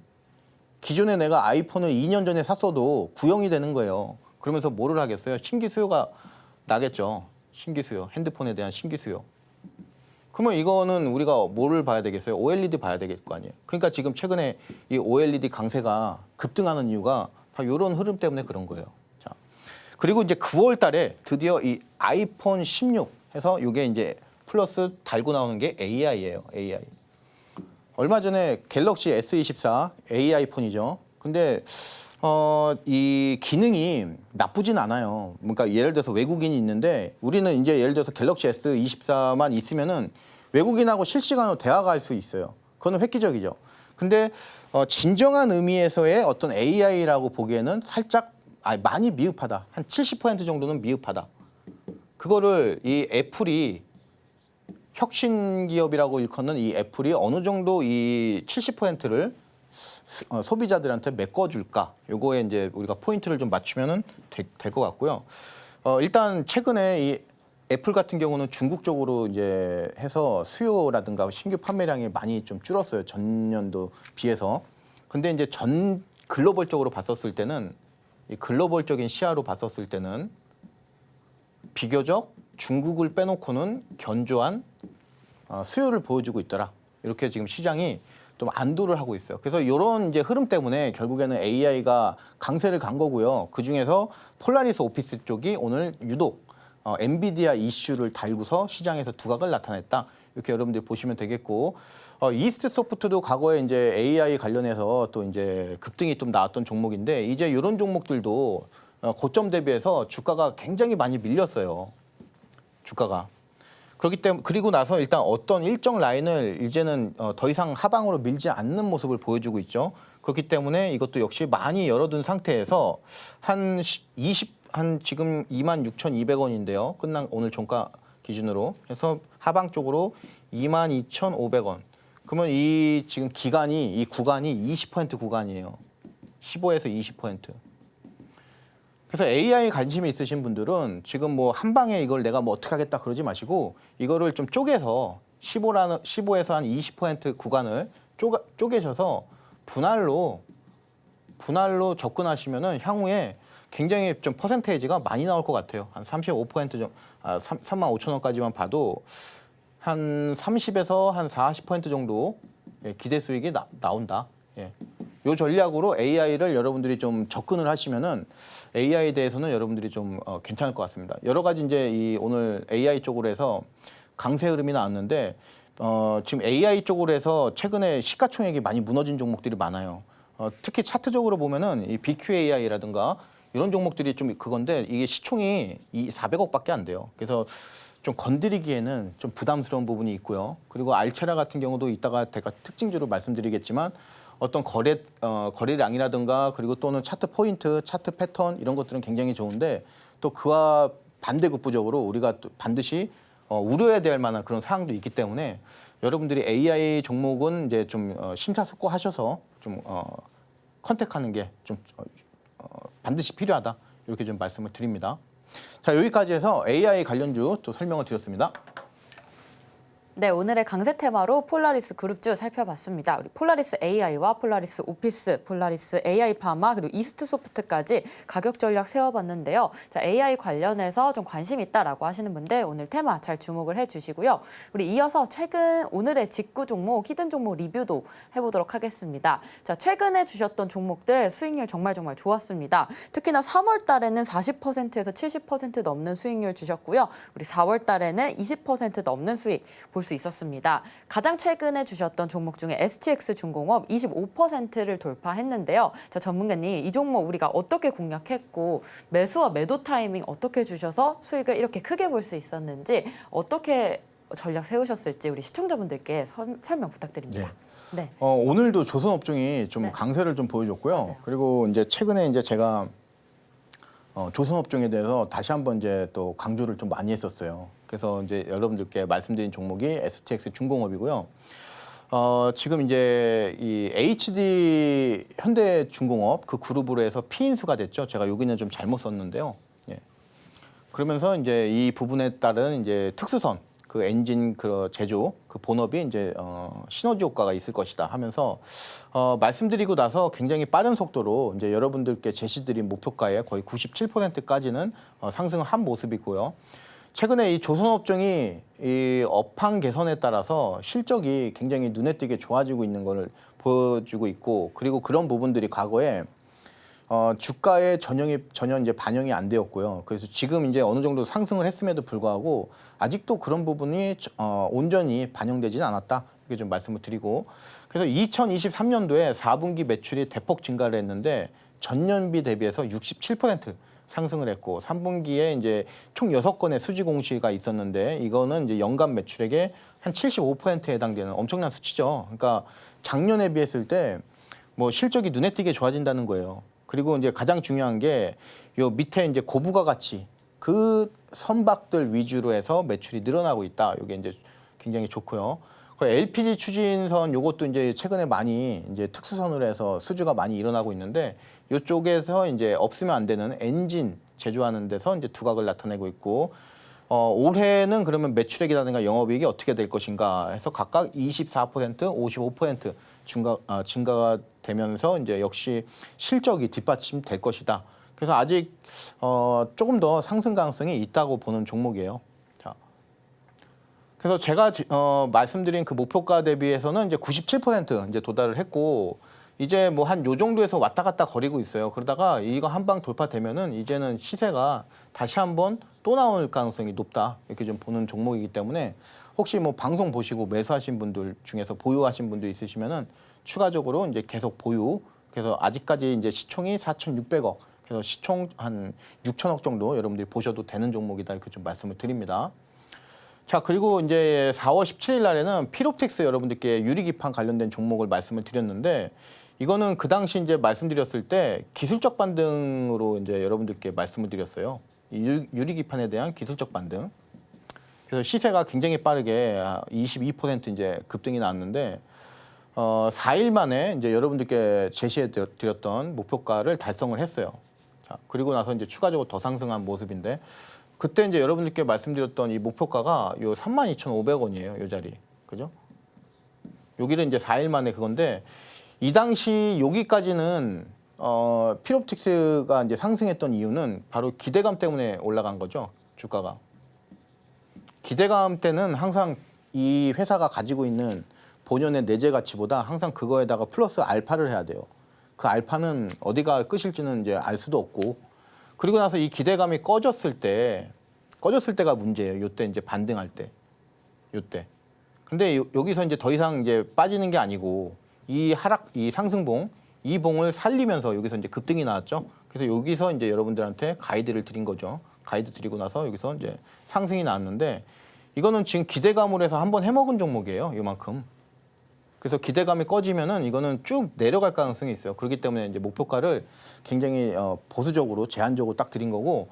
[SPEAKER 3] 기존에 내가 아이폰을 2년 전에 샀어도 구형이 되는 거예요. 그러면서 뭐를 하겠어요? 신규 수요가 나겠죠. 신규 수요. 핸드폰에 대한 신규 수요. 그러면 이거는 우리가 뭐를 봐야 되겠어요? OLED 봐야 될 거 아니에요. 그러니까 지금 최근에 이 OLED 강세가 급등하는 이유가 바로 이런 흐름 때문에 그런 거예요. 자, 그리고 이제 9월 달에 드디어 이 아이폰 16 해서 이게 이제 플러스 달고 나오는 게 AI예요. AI. 얼마 전에 갤럭시 S24 AI 폰이죠. 근데 이 기능이 나쁘진 않아요. 그러니까 예를 들어서 외국인이 있는데 우리는 이제 예를 들어서 갤럭시 S24만 있으면은 외국인하고 실시간으로 대화가 할 수 있어요. 그거는 획기적이죠. 근데 진정한 의미에서의 어떤 AI라고 보기에는 살짝 많이 미흡하다. 한 70% 정도는 미흡하다. 그거를 이 애플이 혁신 기업이라고 일컫는 이 애플이 어느 정도 이 70%를 소비자들한테 메꿔줄까? 요거에 이제 우리가 포인트를 좀 맞추면은 될 것 같고요. 일단 최근에 이 애플 같은 경우는 중국 쪽으로 이제 해서 수요라든가 신규 판매량이 많이 좀 줄었어요. 전년도 비해서. 근데 이제 전 글로벌적으로 봤었을 때는 이 글로벌적인 시야로 봤었을 때는 비교적 중국을 빼놓고는 견조한 수요를 보여주고 있더라. 이렇게 지금 시장이 좀 안도를 하고 있어요. 그래서 이런 이제 흐름 때문에 결국에는 AI가 강세를 간 거고요. 그 중에서 폴라리스 오피스 쪽이 오늘 유독 엔비디아 이슈를 달고서 시장에서 두각을 나타냈다. 이렇게 여러분들 보시면 되겠고, 이스트 소프트도 과거에 이제 AI 관련해서 또 이제 급등이 좀 나왔던 종목인데 이제 이런 종목들도 고점 대비해서 주가가 굉장히 많이 밀렸어요. 주가가. 그렇기 때문에 그리고 나서 일단 어떤 일정 라인을 이제는 더 이상 하방으로 밀지 않는 모습을 보여주고 있죠. 그렇기 때문에 이것도 역시 많이 열어둔 상태에서 한 지금 26,200원인데요. 끝난 오늘 종가 기준으로 해서 하방 쪽으로 22,500원. 그러면 이 지금 이 구간이 20% 구간이에요. 15에서 20%. 그래서 AI 관심이 있으신 분들은 지금 뭐 한 방에 이걸 내가 뭐 어떻게 하겠다 그러지 마시고 이거를 좀 쪼개서 15에서 한 20% 구간을 쪼개셔서 분할로 접근하시면은 향후에 굉장히 좀 퍼센테이지가 많이 나올 것 같아요. 한 35% 정도, 35,000원까지만 봐도 한 30에서 한 40% 정도 기대 수익이 나온다. 예. 요 전략으로 AI를 여러분들이 좀 접근을 하시면은 AI에 대해서는 여러분들이 좀 괜찮을 것 같습니다. 여러 가지 이제 이 오늘 AI 쪽으로 해서 강세 흐름이 나왔는데 지금 AI 쪽으로 해서 최근에 시가총액이 많이 무너진 종목들이 많아요. 특히 차트적으로 보면은 이 BQAI라든가 이런 종목들이 좀 그건데 이게 시총이 400억밖에 안 돼요. 그래서 좀 건드리기에는 좀 부담스러운 부분이 있고요. 그리고 알체라 같은 경우도 이따가 제가 특징주로 말씀드리겠지만 어떤 거래량이라든가 그리고 또는 차트 포인트, 차트 패턴 이런 것들은 굉장히 좋은데 또 그와 반대급부적으로 우리가 또 반드시 우려해야 될 만한 그런 사항도 있기 때문에 여러분들이 AI 종목은 이제 좀 심사숙고하셔서 좀 컨택하는 게 좀 반드시 필요하다 이렇게 좀 말씀을 드립니다. 자, 여기까지 해서 AI 관련주 또 설명을 드렸습니다.
[SPEAKER 2] 네, 오늘의 강세 테마로 폴라리스 그룹주 살펴봤습니다. 우리 폴라리스 AI와 폴라리스 오피스, 폴라리스 AI 파마 그리고 이스트 소프트까지 가격 전략 세워봤는데요. 자, AI 관련해서 좀 관심 있다라고 하시는 분들 오늘 테마 잘 주목을 해주시고요. 우리 이어서 최근 오늘의 직구 종목, 히든 종목 리뷰도 해보도록 하겠습니다. 자, 최근에 주셨던 종목들 수익률 정말 좋았습니다. 특히나 3월 달에는 40%에서 70% 넘는 수익률 주셨고요. 우리 4월 달에는 20% 넘는 수익 볼 수 있었습니다. 가장 최근에 주셨던 종목 중에 STX 중공업 25%를 돌파했는데요. 자, 전문가님, 이 종목 우리가 어떻게 공략했고 매수와 매도 타이밍 어떻게 주셔서 수익을 이렇게 크게 볼 수 있었는지 어떻게 전략 세우셨을지 우리 시청자분들께 설명 부탁드립니다. 네.
[SPEAKER 3] 오늘도 조선업종이 좀
[SPEAKER 2] 네.
[SPEAKER 3] 강세를 좀 보여줬고요.
[SPEAKER 2] 맞아요.
[SPEAKER 3] 그리고 이제 최근에 이제 제가 조선업종에 대해서 다시 한번 이제 또 강조를 좀 많이 했었어요. 그래서 이제 여러분들께 말씀드린 종목이 STX 중공업이고요. 지금 이제 이 HD 현대중공업 그 그룹으로 해서 피인수가 됐죠. 제가 여기는 좀 잘못 썼는데요. 예. 그러면서 이제 이 부분에 따른 이제 특수선 그 엔진 그 제조 그 본업이 이제 시너지 효과가 있을 것이다 하면서 말씀드리고 나서 굉장히 빠른 속도로 이제 여러분들께 제시드린 목표가의 거의 97%까지는 상승을 한 모습이고요. 최근에 이 조선업종이 이 업황 개선에 따라서 실적이 굉장히 눈에 띄게 좋아지고 있는 것을 보여주고 있고, 그리고 그런 부분들이 과거에 주가에 전혀 이제 반영이 안 되었고요. 그래서 지금 이제 어느 정도 상승을 했음에도 불구하고 아직도 그런 부분이 온전히 반영되지는 않았다. 이렇게 좀 말씀을 드리고, 그래서 2023년도에 4분기 매출이 대폭 증가를 했는데 전년비 대비해서 67% 상승을 했고, 3분기에 이제 총 6건의 수지 공시가 있었는데 이거는 이제 연간 매출액의 한 75%에 해당되는 엄청난 수치죠. 그러니까 작년에 비했을 때 뭐 실적이 눈에 띄게 좋아진다는 거예요. 그리고 이제 가장 중요한 게 요 밑에 이제 고부가 가치 그 선박들 위주로 해서 매출이 늘어나고 있다. 이게 이제 굉장히 좋고요. LPG 추진선 요것도 이제 최근에 많이 이제 특수선으로 해서 수주가 많이 일어나고 있는데 이쪽에서 이제 없으면 안 되는 엔진 제조하는 데서 이제 두각을 나타내고 있고, 올해는 그러면 매출액이라든가 영업이익이 어떻게 될 것인가 해서 각각 24%, 55% 증가가 되면서 이제 역시 실적이 뒷받침될 것이다. 그래서 아직 조금 더 상승 가능성이 있다고 보는 종목이에요. 자, 그래서 제가 말씀드린 그 목표가 대비해서는 이제 97% 이제 도달을 했고, 이제 뭐 한 요 정도에서 왔다 갔다 거리고 있어요. 그러다가 이거 한 방 돌파되면은 이제는 시세가 다시 한번 또 나올 가능성이 높다. 이렇게 좀 보는 종목이기 때문에 혹시 뭐 방송 보시고 매수하신 분들 중에서 보유하신 분들 있으시면은 추가적으로 이제 계속 보유. 그래서 아직까지 이제 시총이 4,600억. 그래서 시총 한 6천억 정도 여러분들이 보셔도 되는 종목이다. 이렇게 좀 말씀을 드립니다. 자, 그리고 이제 4월 17일 날에는 필옵틱스 여러분들께 유리기판 관련된 종목을 말씀을 드렸는데, 이거는 그 당시 이제 말씀드렸을 때 기술적 반등으로 이제 여러분들께 말씀을 드렸어요. 이 유리기판에 대한 기술적 반등. 그래서 시세가 굉장히 빠르게 22% 이제 급등이 나왔는데, 4일 만에 이제 여러분들께 제시해 드렸던 목표가를 달성을 했어요. 자, 그리고 나서 이제 추가적으로 더 상승한 모습인데, 그때 이제 여러분들께 말씀드렸던 이 목표가가 요 32,500원이에요. 요 자리. 그죠? 여기를 이제 4일 만에 그건데, 이 당시 여기까지는 필옵틱스가 이제 상승했던 이유는 바로 기대감 때문에 올라간 거죠. 주가가. 기대감 때는 항상 이 회사가 가지고 있는 본연의 내재 가치보다 항상 그거에다가 플러스 알파를 해야 돼요. 그 알파는 어디가 끝일지는 이제 알 수도 없고, 그리고 나서 이 기대감이 꺼졌을 때가 문제예요. 요때 이제 반등할 때. 요때. 근데 여기서 이제 더 이상 이제 빠지는 게 아니고 이 상승봉, 이 봉을 살리면서 여기서 이제 급등이 나왔죠. 그래서 여기서 이제 여러분들한테 가이드를 드린 거죠. 가이드 드리고 나서 여기서 이제 상승이 나왔는데, 이거는 지금 기대감으로 해서 한번 해먹은 종목이에요. 이만큼. 그래서 기대감이 꺼지면은 이거는 쭉 내려갈 가능성이 있어요. 그렇기 때문에 이제 목표가를 굉장히 보수적으로 제한적으로 딱 드린 거고,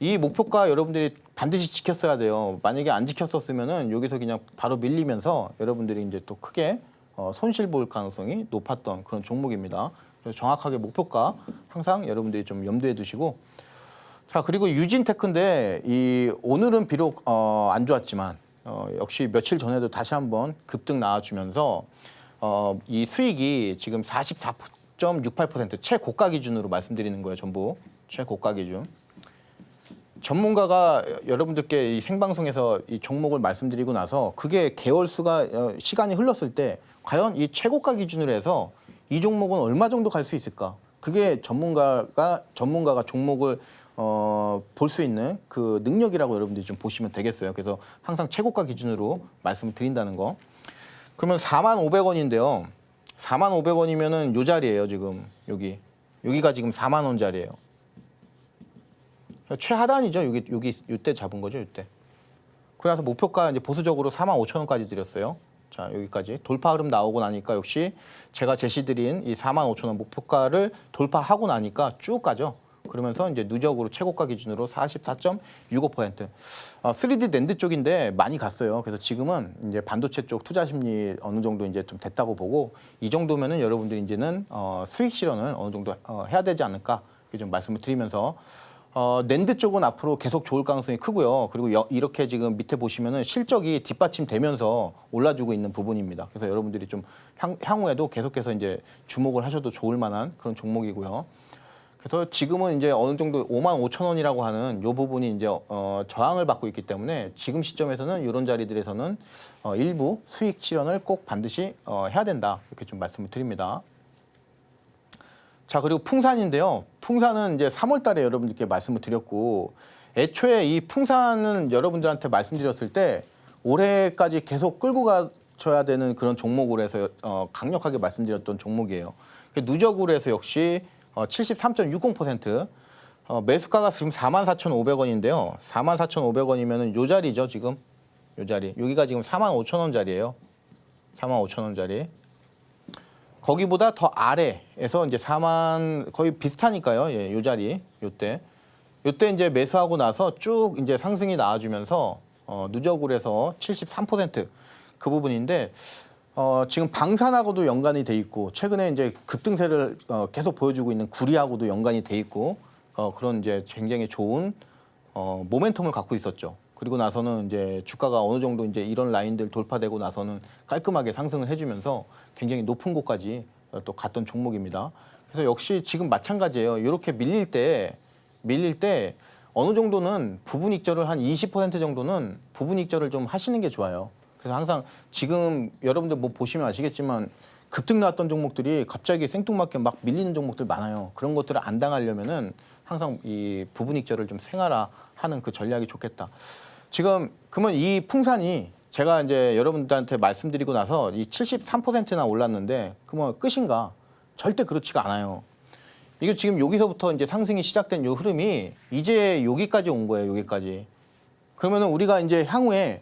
[SPEAKER 3] 이 목표가 여러분들이 반드시 지켰어야 돼요. 만약에 안 지켰었으면은 여기서 그냥 바로 밀리면서 여러분들이 이제 또 크게 손실 볼 가능성이 높았던 그런 종목입니다. 그래서 정확하게 목표가 항상 여러분들이 좀 염두에 두시고, 자, 그리고 유진테크인데 이 오늘은 비록 안 좋았지만 역시 며칠 전에도 다시 한번 급등 나와주면서 이 수익이 지금 44.68% 최고가 기준으로 말씀드리는 거예요. 전부 최고가 기준. 전문가가 여러분들께 이 생방송에서 이 종목을 말씀드리고 나서 그게 개월 수가 시간이 흘렀을 때 과연 이 최고가 기준으로 해서 이 종목은 얼마 정도 갈 수 있을까? 그게 전문가가 종목을 볼 수 있는 그 능력이라고 여러분들이 좀 보시면 되겠어요. 그래서 항상 최고가 기준으로 말씀을 드린다는 거. 그러면 45,500원인데요. 45,500원이면은 요 자리예요, 지금. 여기가 지금 4만 원짜리예요. 최하단이죠. 요때 잡은 거죠, 요때. 그래서 목표가 이제 보수적으로 45,000원까지 드렸어요. 자, 여기까지 돌파 흐름 나오고 나니까 역시 제가 제시드린 이 45,000원 목표가를 돌파하고 나니까 쭉 가죠. 그러면서 이제 누적으로 최고가 기준으로 44.65%. 3D 낸드 쪽인데 많이 갔어요. 그래서 지금은 이제 반도체 쪽 투자 심리 어느 정도 이제 좀 됐다고 보고, 이 정도면은 여러분들이 이제는 수익 실현을 어느 정도 해야 되지 않을까 이렇게 좀 말씀을 드리면서, 낸드 쪽은 앞으로 계속 좋을 가능성이 크고요. 그리고 이렇게 지금 밑에 보시면은 실적이 뒷받침되면서 올라주고 있는 부분입니다. 그래서 여러분들이 좀 향후에도 계속해서 이제 주목을 하셔도 좋을 만한 그런 종목이고요. 그래서 지금은 이제 어느 정도 55,000원이라고 하는 이 부분이 이제 저항을 받고 있기 때문에 지금 시점에서는 이런 자리들에서는 일부 수익 실현을 꼭 반드시 해야 된다 이렇게 좀 말씀을 드립니다. 자, 그리고 풍산인데요. 풍산은 이제 3월 달에 여러분들께 말씀을 드렸고, 애초에 이 풍산은 여러분들한테 말씀드렸을 때 올해까지 계속 끌고 가셔야 되는 그런 종목으로 해서 강력하게 말씀드렸던 종목이에요. 누적으로 해서 역시 73.60%, 매수가가 지금 44,500원인데요. 44,500원이면은 요 자리죠, 지금. 요 자리. 여기가 지금 45,000원짜리예요. 45,000원짜리. 거기보다 더 아래에서 이제 4만 거의 비슷하니까요. 예, 요 자리, 요때 이제 매수하고 나서 쭉 이제 상승이 나와주면서 누적으로 해서 73% 그 부분인데, 지금 방산하고도 연관이 돼 있고, 최근에 이제 급등세를 계속 보여주고 있는 구리하고도 연관이 돼 있고, 그런 이제 굉장히 좋은 모멘텀을 갖고 있었죠. 그리고 나서는 이제 주가가 어느 정도 이제 이런 라인들 돌파되고 나서는 깔끔하게 상승을 해주면서 굉장히 높은 곳까지 또 갔던 종목입니다. 그래서 역시 지금 마찬가지예요. 이렇게 밀릴 때 어느 정도는 부분 익절을 한 20% 정도는 부분 익절을 좀 하시는 게 좋아요. 그래서 항상 지금 여러분들 뭐 보시면 아시겠지만 급등 나왔던 종목들이 갑자기 생뚱맞게 막 밀리는 종목들 많아요. 그런 것들을 안 당하려면은 항상 이 부분 익절을 좀 생활화하는 그 전략이 좋겠다. 지금 그러면 이 풍산이 제가 이제 여러분들한테 말씀드리고 나서 이 73%나 올랐는데 그러면 끝인가? 절대 그렇지가 않아요. 이게 지금 여기서부터 이제 상승이 시작된 요 흐름이 이제 여기까지 온 거예요. 여기까지. 그러면은 우리가 이제 향후에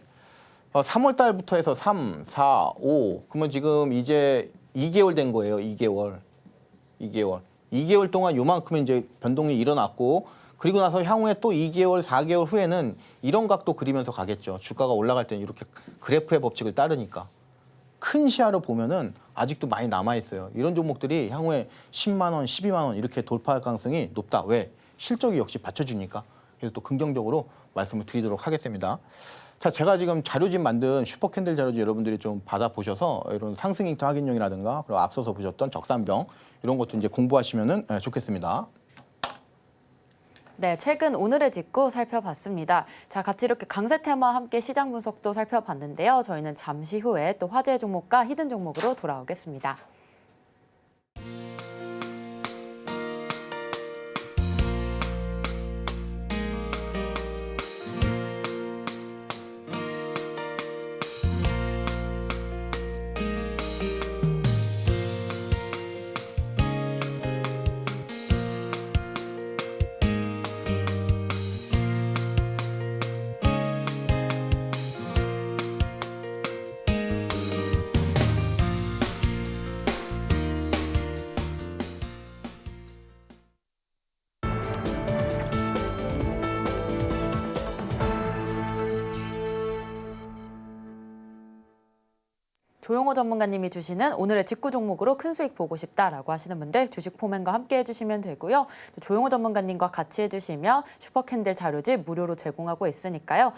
[SPEAKER 3] 3월 달부터 해서 3, 4, 5 그러면 지금 이제 2개월 된 거예요. 2개월 동안 요만큼의 이제 변동이 일어났고, 그리고 나서 향후에 또 2개월, 4개월 후에는 이런 각도 그리면서 가겠죠. 주가가 올라갈 때는 이렇게 그래프의 법칙을 따르니까. 큰 시야로 보면은 아직도 많이 남아있어요. 이런 종목들이 향후에 10만 원, 12만 원 이렇게 돌파할 가능성이 높다. 왜? 실적이 역시 받쳐주니까. 그래서 또 긍정적으로 말씀을 드리도록 하겠습니다. 자, 제가 지금 자료집 만든 슈퍼캔들 자료집 여러분들이 좀 받아보셔서 이런 상승 잉터 확인용이라든가, 그리고 앞서서 보셨던 적산병 이런 것도 이제 공부하시면은 좋겠습니다.
[SPEAKER 2] 네, 최근 오늘의 직구 살펴봤습니다. 자, 같이 이렇게 강세 테마와 함께 시장 분석도 살펴봤는데요. 저희는 잠시 후에 또 화제의 종목과 히든 종목으로 돌아오겠습니다. 조용호 전문가님이 주시는 오늘의 직구 종목으로 큰 수익 보고 싶다라고 하시는 분들 주식 포맨과 함께 해주시면 되고요. 또 조용호 전문가님과 같이 해주시면 슈퍼캔들 자료집 무료로 제공하고 있으니까요.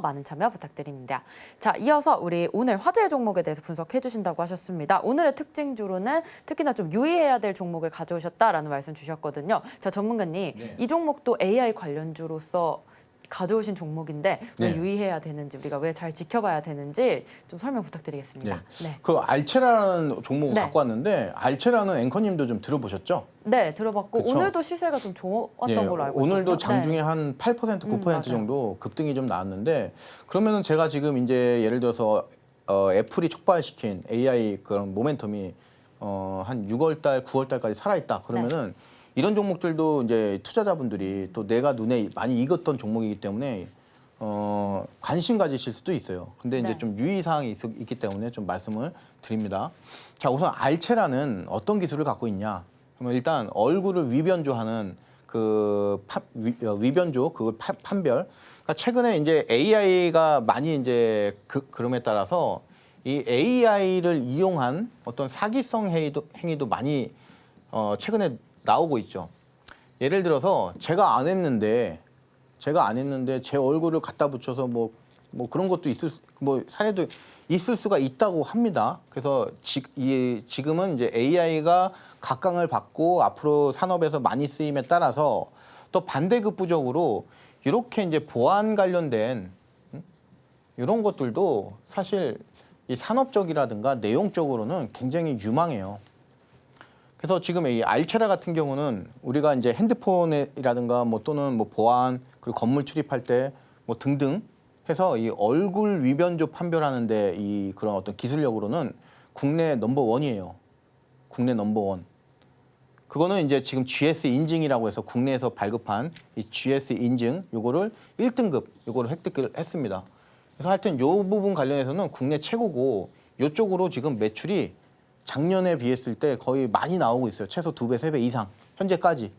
[SPEAKER 2] 많은 참여 부탁드립니다. 자, 이어서 우리 오늘 화제의 종목에 대해서 분석해 주신다고 하셨습니다. 오늘의 특징주로는 특히나 좀 유의해야 될 종목을 가져오셨다라는 말씀 주셨거든요. 자, 전문가님,
[SPEAKER 3] 네.
[SPEAKER 2] 이 종목도 AI 관련주로서 가져오신 종목인데 왜
[SPEAKER 3] 네.
[SPEAKER 2] 유의해야 되는지, 우리가 왜 잘 지켜봐야 되는지 좀 설명 부탁드리겠습니다. 네,
[SPEAKER 3] 그 알체라는 종목을
[SPEAKER 2] 네.
[SPEAKER 3] 갖고 왔는데 알체라는 앵커님도 좀 들어보셨죠?
[SPEAKER 2] 네, 들어봤고
[SPEAKER 3] 그쵸?
[SPEAKER 2] 오늘도 시세가 좀 좋았던
[SPEAKER 3] 예,
[SPEAKER 2] 걸로 알고 있거든요.
[SPEAKER 3] 오늘도 장중에
[SPEAKER 2] 네.
[SPEAKER 3] 한 8%, 9%
[SPEAKER 2] 맞아요.
[SPEAKER 3] 정도 급등이 좀 나왔는데 그러면은 제가 지금 이제 예를 들어서 애플이 촉발시킨 AI 그런 모멘텀이 한 6월 달, 9월 달까지 살아있다. 그러면은 이런 종목들도 이제 투자자분들이 또 내가 눈에 많이 익었던 종목이기 때문에 관심 가지실 수도 있어요. 근데 이제
[SPEAKER 2] 네.
[SPEAKER 3] 좀 유의사항이 있기 때문에 좀 말씀을 드립니다. 자, 우선 알체라는 어떤 기술을 갖고 있냐? 그러면 일단 얼굴을 위변조하는 그 위변조 그걸 판별. 그러니까 최근에 이제 AI가 많이 이제 그럼에 따라서 이 AI를 이용한 어떤 사기성 행위도 많이 최근에 나오고 있죠. 예를 들어서 제가 안 했는데 제 얼굴을 갖다 붙여서 뭐 그런 것도 사례도 있을 수가 있다고 합니다. 그래서 지금은 이제 AI가 각광을 받고 앞으로 산업에서 많이 쓰임에 따라서 또 반대급부적으로 이렇게 이제 보안 관련된 이런 것들도 사실 이 산업적이라든가 내용적으로는 굉장히 유망해요. 그래서 지금 이 알체라 같은 경우는 우리가 이제 핸드폰이라든가 또는 보안 그리고 건물 출입할 때 등등 해서 이 얼굴 위변조 판별하는데 이 그런 어떤 기술력으로는 국내 넘버원이에요. 국내 넘버원. 그거는 이제 지금 GS 인증이라고 해서 국내에서 발급한 이 GS 인증 요거를 1등급 요거를 획득을 했습니다. 그래서 하여튼 요 부분 관련해서는 국내 최고고 요쪽으로 지금 매출이 작년에 비했을 때 거의 많이 나오고 있어요. 최소 2배, 3배 이상 현재까지.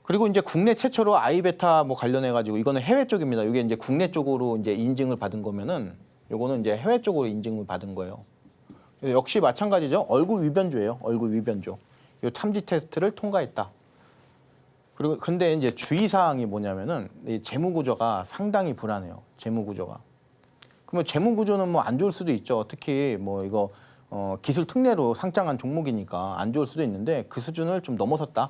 [SPEAKER 3] 그리고 이제 국내 최초로 아이베타 관련해 가지고 이거는 해외 쪽입니다. 이게 이제 국내 쪽으로 이제 인증을 받은 거면은 요거는 이제 해외 쪽으로 인증을 받은 거예요. 역시 마찬가지죠. 얼굴 위변조예요. 얼굴 위변조. 요 탐지 테스트를 통과했다. 그리고 근데 이제 주의 사항이 뭐냐면은 이 재무 구조가 상당히 불안해요. 재무 구조가. 그러면 재무 구조는 안 좋을 수도 있죠. 특히 이거 기술 특례로 상장한 종목이니까 안 좋을 수도 있는데 그 수준을 좀 넘어섰다.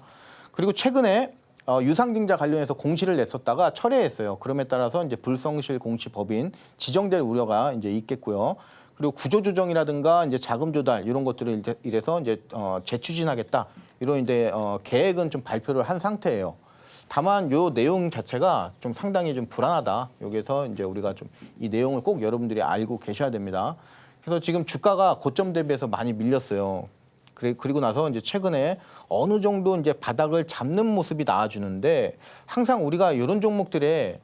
[SPEAKER 3] 그리고 최근에 유상증자 관련해서 공시를 냈었다가 철회했어요. 그럼에 따라서 이제 불성실 공시 법인 지정될 우려가 이제 있겠고요. 그리고 구조조정이라든가 이제 자금 조달 이런 것들을 이래서 이제 재추진하겠다. 이런 이제 계획은 좀 발표를 한 상태예요. 다만 요 내용 자체가 좀 상당히 좀 불안하다. 여기서 이제 우리가 좀 이 내용을 꼭 여러분들이 알고 계셔야 됩니다. 그래서 지금 주가가 고점 대비해서 많이 밀렸어요. 그리고 나서 이제 최근에 어느 정도 이제 바닥을 잡는 모습이 나와주는데 항상 우리가 이런 종목들에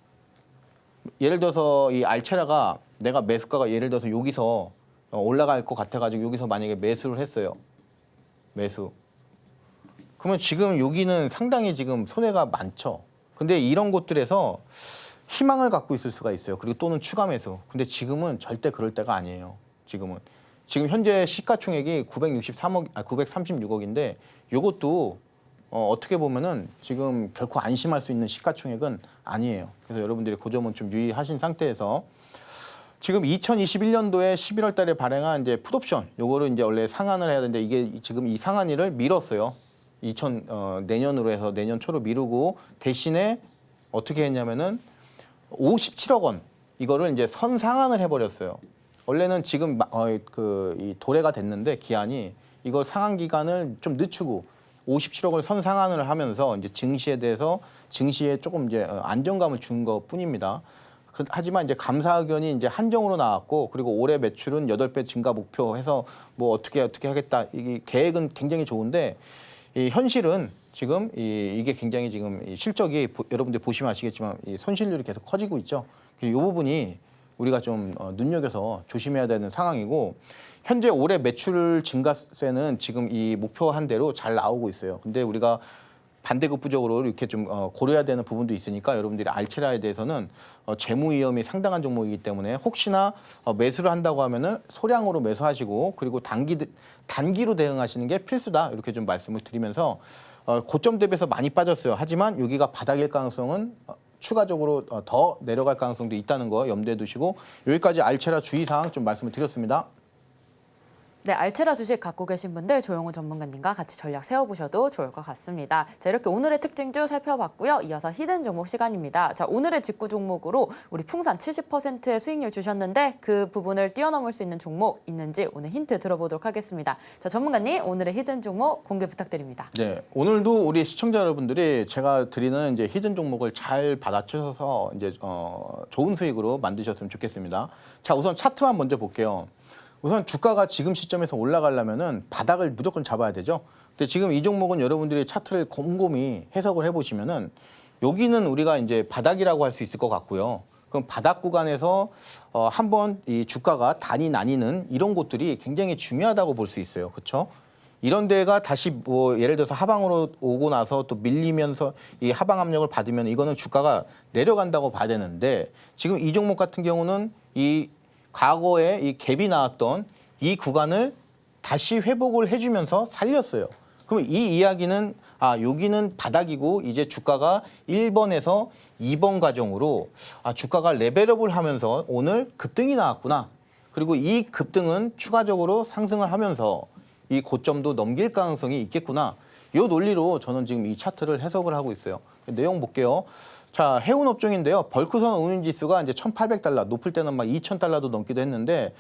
[SPEAKER 3] 예를 들어서 이 알체라가 내가 매수가가 예를 들어서 여기서 올라갈 것 같아가지고 여기서 만약에 매수를 했어요. 매수. 그러면 지금 여기는 상당히 지금 손해가 많죠. 근데 이런 곳들에서 희망을 갖고 있을 수가 있어요. 그리고 또는 추가 매수. 근데 지금은 절대 그럴 때가 아니에요. 지금 현재 시가총액이 936억인데 이것도 어떻게 보면은 지금 결코 안심할 수 있는 시가총액은 아니에요. 그래서 여러분들이 그 점은 좀 유의하신 상태에서 지금 2021년도에 11월 달에 발행한 이제 풋옵션 요거를 이제 원래 상한을 해야 되는데 이게 지금 이 상한일을 미뤘어요. 내년으로 해서 내년 초로 미루고 대신에 어떻게 했냐면은 57억 원 이거를 이제 선상한을 해버렸어요. 원래는 지금 이 도래가 됐는데 기한이 이거 상한 기간을 좀 늦추고 57억을 선상한을 하면서 이제 증시에 조금 이제 안정감을 준 것뿐입니다. 하지만 이제 감사 의견이 이제 한정으로 나왔고 그리고 올해 매출은 8배 증가 목표해서 어떻게 하겠다. 이 계획은 굉장히 좋은데 이 현실은 지금 이게 굉장히 지금 실적이 여러분들 보시면 아시겠지만 이 손실률이 계속 커지고 있죠. 이 부분이 우리가 좀 눈여겨서 조심해야 되는 상황이고 현재 올해 매출 증가세는 지금 이 목표한 대로 잘 나오고 있어요. 근데 우리가 반대급부적으로 이렇게 좀 고려해야 되는 부분도 있으니까 여러분들이 알체라에 대해서는 재무 위험이 상당한 종목이기 때문에 혹시나 매수를 한다고 하면은 소량으로 매수하시고 그리고 단기로 대응하시는 게 필수다 이렇게 좀 말씀을 드리면서 고점 대비해서 많이 빠졌어요. 하지만 여기가 바닥일 가능성은 추가적으로 더 내려갈 가능성도 있다는 거 염두에 두시고 여기까지 알체라 주의사항 좀 말씀을 드렸습니다.
[SPEAKER 2] 네, 알체라 주식 갖고 계신 분들 조영우 전문가님과 같이 전략 세워보셔도 좋을 것 같습니다. 자, 이렇게 오늘의 특징주 살펴봤고요. 이어서 히든 종목 시간입니다. 자, 오늘의 직구 종목으로 우리 풍산 70%의 수익률 주셨는데 그 부분을 뛰어넘을 수 있는 종목 있는지 오늘 힌트 들어보도록 하겠습니다. 자, 전문가님 오늘의 히든 종목 공개 부탁드립니다.
[SPEAKER 3] 네, 오늘도 우리 시청자 여러분들이 제가 드리는 이제 히든 종목을 잘 받아쳐서 이제 좋은 수익으로 만드셨으면 좋겠습니다. 자, 우선 차트만 먼저 볼게요. 우선 주가가 지금 시점에서 올라가려면은 바닥을 무조건 잡아야 되죠. 근데 지금 이 종목은 여러분들이 차트를 곰곰이 해석을 해보시면은 여기는 우리가 이제 바닥이라고 할 수 있을 것 같고요. 그럼 바닥 구간에서 한번 이 주가가 단이 나뉘는 이런 곳들이 굉장히 중요하다고 볼 수 있어요. 그렇죠? 이런 데가 다시 뭐 예를 들어서 하방으로 오고 나서 또 밀리면서 이 하방 압력을 받으면 이거는 주가가 내려간다고 봐야 되는데 지금 이 종목 같은 경우는 이 과거에 이 갭이 나왔던 이 구간을 다시 회복을 해주면서 살렸어요. 그럼 이 이야기는 여기는 바닥이고 이제 주가가 1번에서 2번 과정으로 주가가 레벨업을 하면서 오늘 급등이 나왔구나. 그리고 이 급등은 추가적으로 상승을 하면서 이 고점도 넘길 가능성이 있겠구나. 이 논리로 저는 지금 이 차트를 해석을 하고 있어요. 내용 볼게요. 자, 해운 업종인데요. 벌크선 운임지수가 이제 1,800달러, 높을 때는 막 2,000달러도 넘기도 했는데,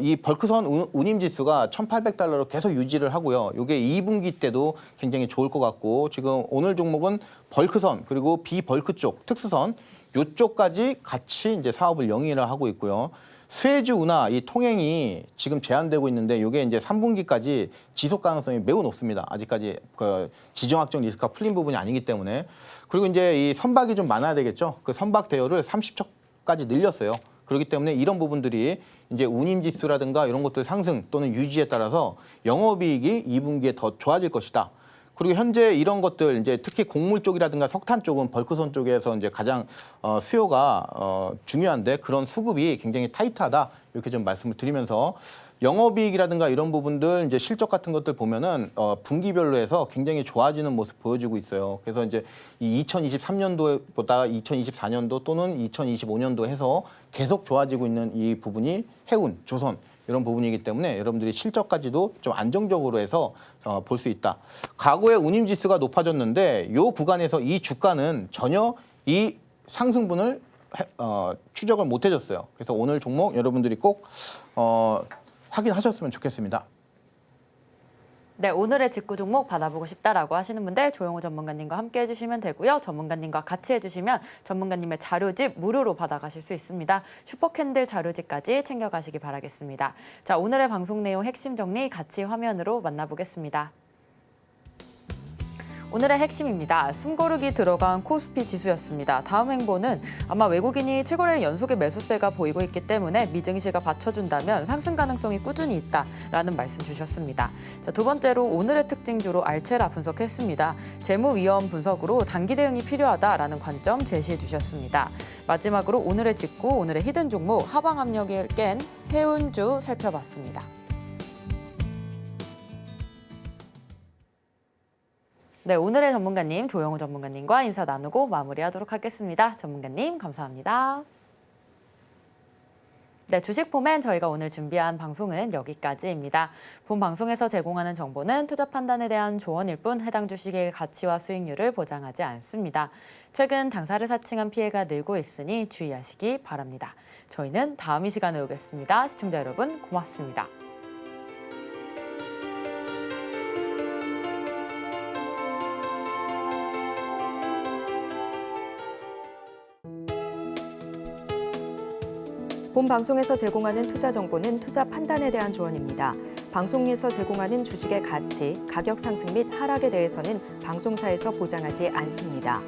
[SPEAKER 3] 이 벌크선 운임지수가 1,800달러로 계속 유지를 하고요. 이게 2분기 때도 굉장히 좋을 것 같고, 지금 오늘 종목은 벌크선 그리고 비벌크 쪽 특수선 요쪽까지 같이 이제 사업을 영위를 하고 있고요. 수혜주 운하 이 통행이 지금 제한되고 있는데 이게 이제 3분기까지 지속 가능성이 매우 높습니다. 아직까지 그 지정학적 리스크가 풀린 부분이 아니기 때문에. 그리고 이제 이 선박이 좀 많아야 되겠죠. 그 선박 대여를 30척까지 늘렸어요. 그렇기 때문에 이런 부분들이 이제 운임지수라든가 이런 것들 상승 또는 유지에 따라서 영업이익이 2분기에 더 좋아질 것이다. 그리고 현재 이런 것들 이제 특히 곡물 쪽이라든가 석탄 쪽은 벌크선 쪽에서 이제 가장 수요가 중요한데 그런 수급이 굉장히 타이트하다 이렇게 좀 말씀을 드리면서 영업이익이라든가 이런 부분들 이제 실적 같은 것들 보면은 분기별로 해서 굉장히 좋아지는 모습 보여주고 있어요. 그래서 이제 이 2023년도보다 2024년도 또는 2025년도 해서 계속 좋아지고 있는 이 부분이 해운, 조선 이런 부분이기 때문에 여러분들이 실적까지도 좀 안정적으로 해서 볼 수 있다. 과거에 운임지수가 높아졌는데 이 구간에서 이 주가는 전혀 이 상승분을 추적을 못 해줬어요. 그래서 오늘 종목 여러분들이 꼭 확인하셨으면 좋겠습니다.
[SPEAKER 2] 네, 오늘의 직구 종목 받아보고 싶다라고 하시는 분들 조영우 전문가님과 함께 해주시면 되고요. 전문가님과 같이 해주시면 전문가님의 자료집 무료로 받아가실 수 있습니다. 슈퍼캔들 자료집까지 챙겨가시기 바라겠습니다. 자, 오늘의 방송 내용 핵심 정리 같이 화면으로 만나보겠습니다. 오늘의 핵심입니다. 숨고르기 들어간 코스피 지수였습니다. 다음 행보는 아마 외국인이 최근에 연속의 매수세가 보이고 있기 때문에 미증시가 받쳐준다면 상승 가능성이 꾸준히 있다라는 말씀 주셨습니다. 자, 두 번째로 오늘의 특징주로 알체라 분석했습니다. 재무 위험 분석으로 단기 대응이 필요하다라는 관점 제시해 주셨습니다. 마지막으로 오늘의 직구, 오늘의 히든 종목 하방 압력을 깬 해운주 살펴봤습니다. 네, 오늘의 전문가님 조영우 전문가님과 인사 나누고 마무리하도록 하겠습니다. 전문가님 감사합니다. 네, 주식포맨 저희가 오늘 준비한 방송은 여기까지입니다. 본 방송에서 제공하는 정보는 투자 판단에 대한 조언일 뿐 해당 주식의 가치와 수익률을 보장하지 않습니다. 최근 당사를 사칭한 피해가 늘고 있으니 주의하시기 바랍니다. 저희는 다음 이 시간에 오겠습니다. 시청자 여러분 고맙습니다.
[SPEAKER 1] 본 방송에서 제공하는 투자 정보는 투자 판단에 대한 조언입니다. 방송에서 제공하는 주식의 가치, 가격 상승 및 하락에 대해서는 방송사에서 보장하지 않습니다.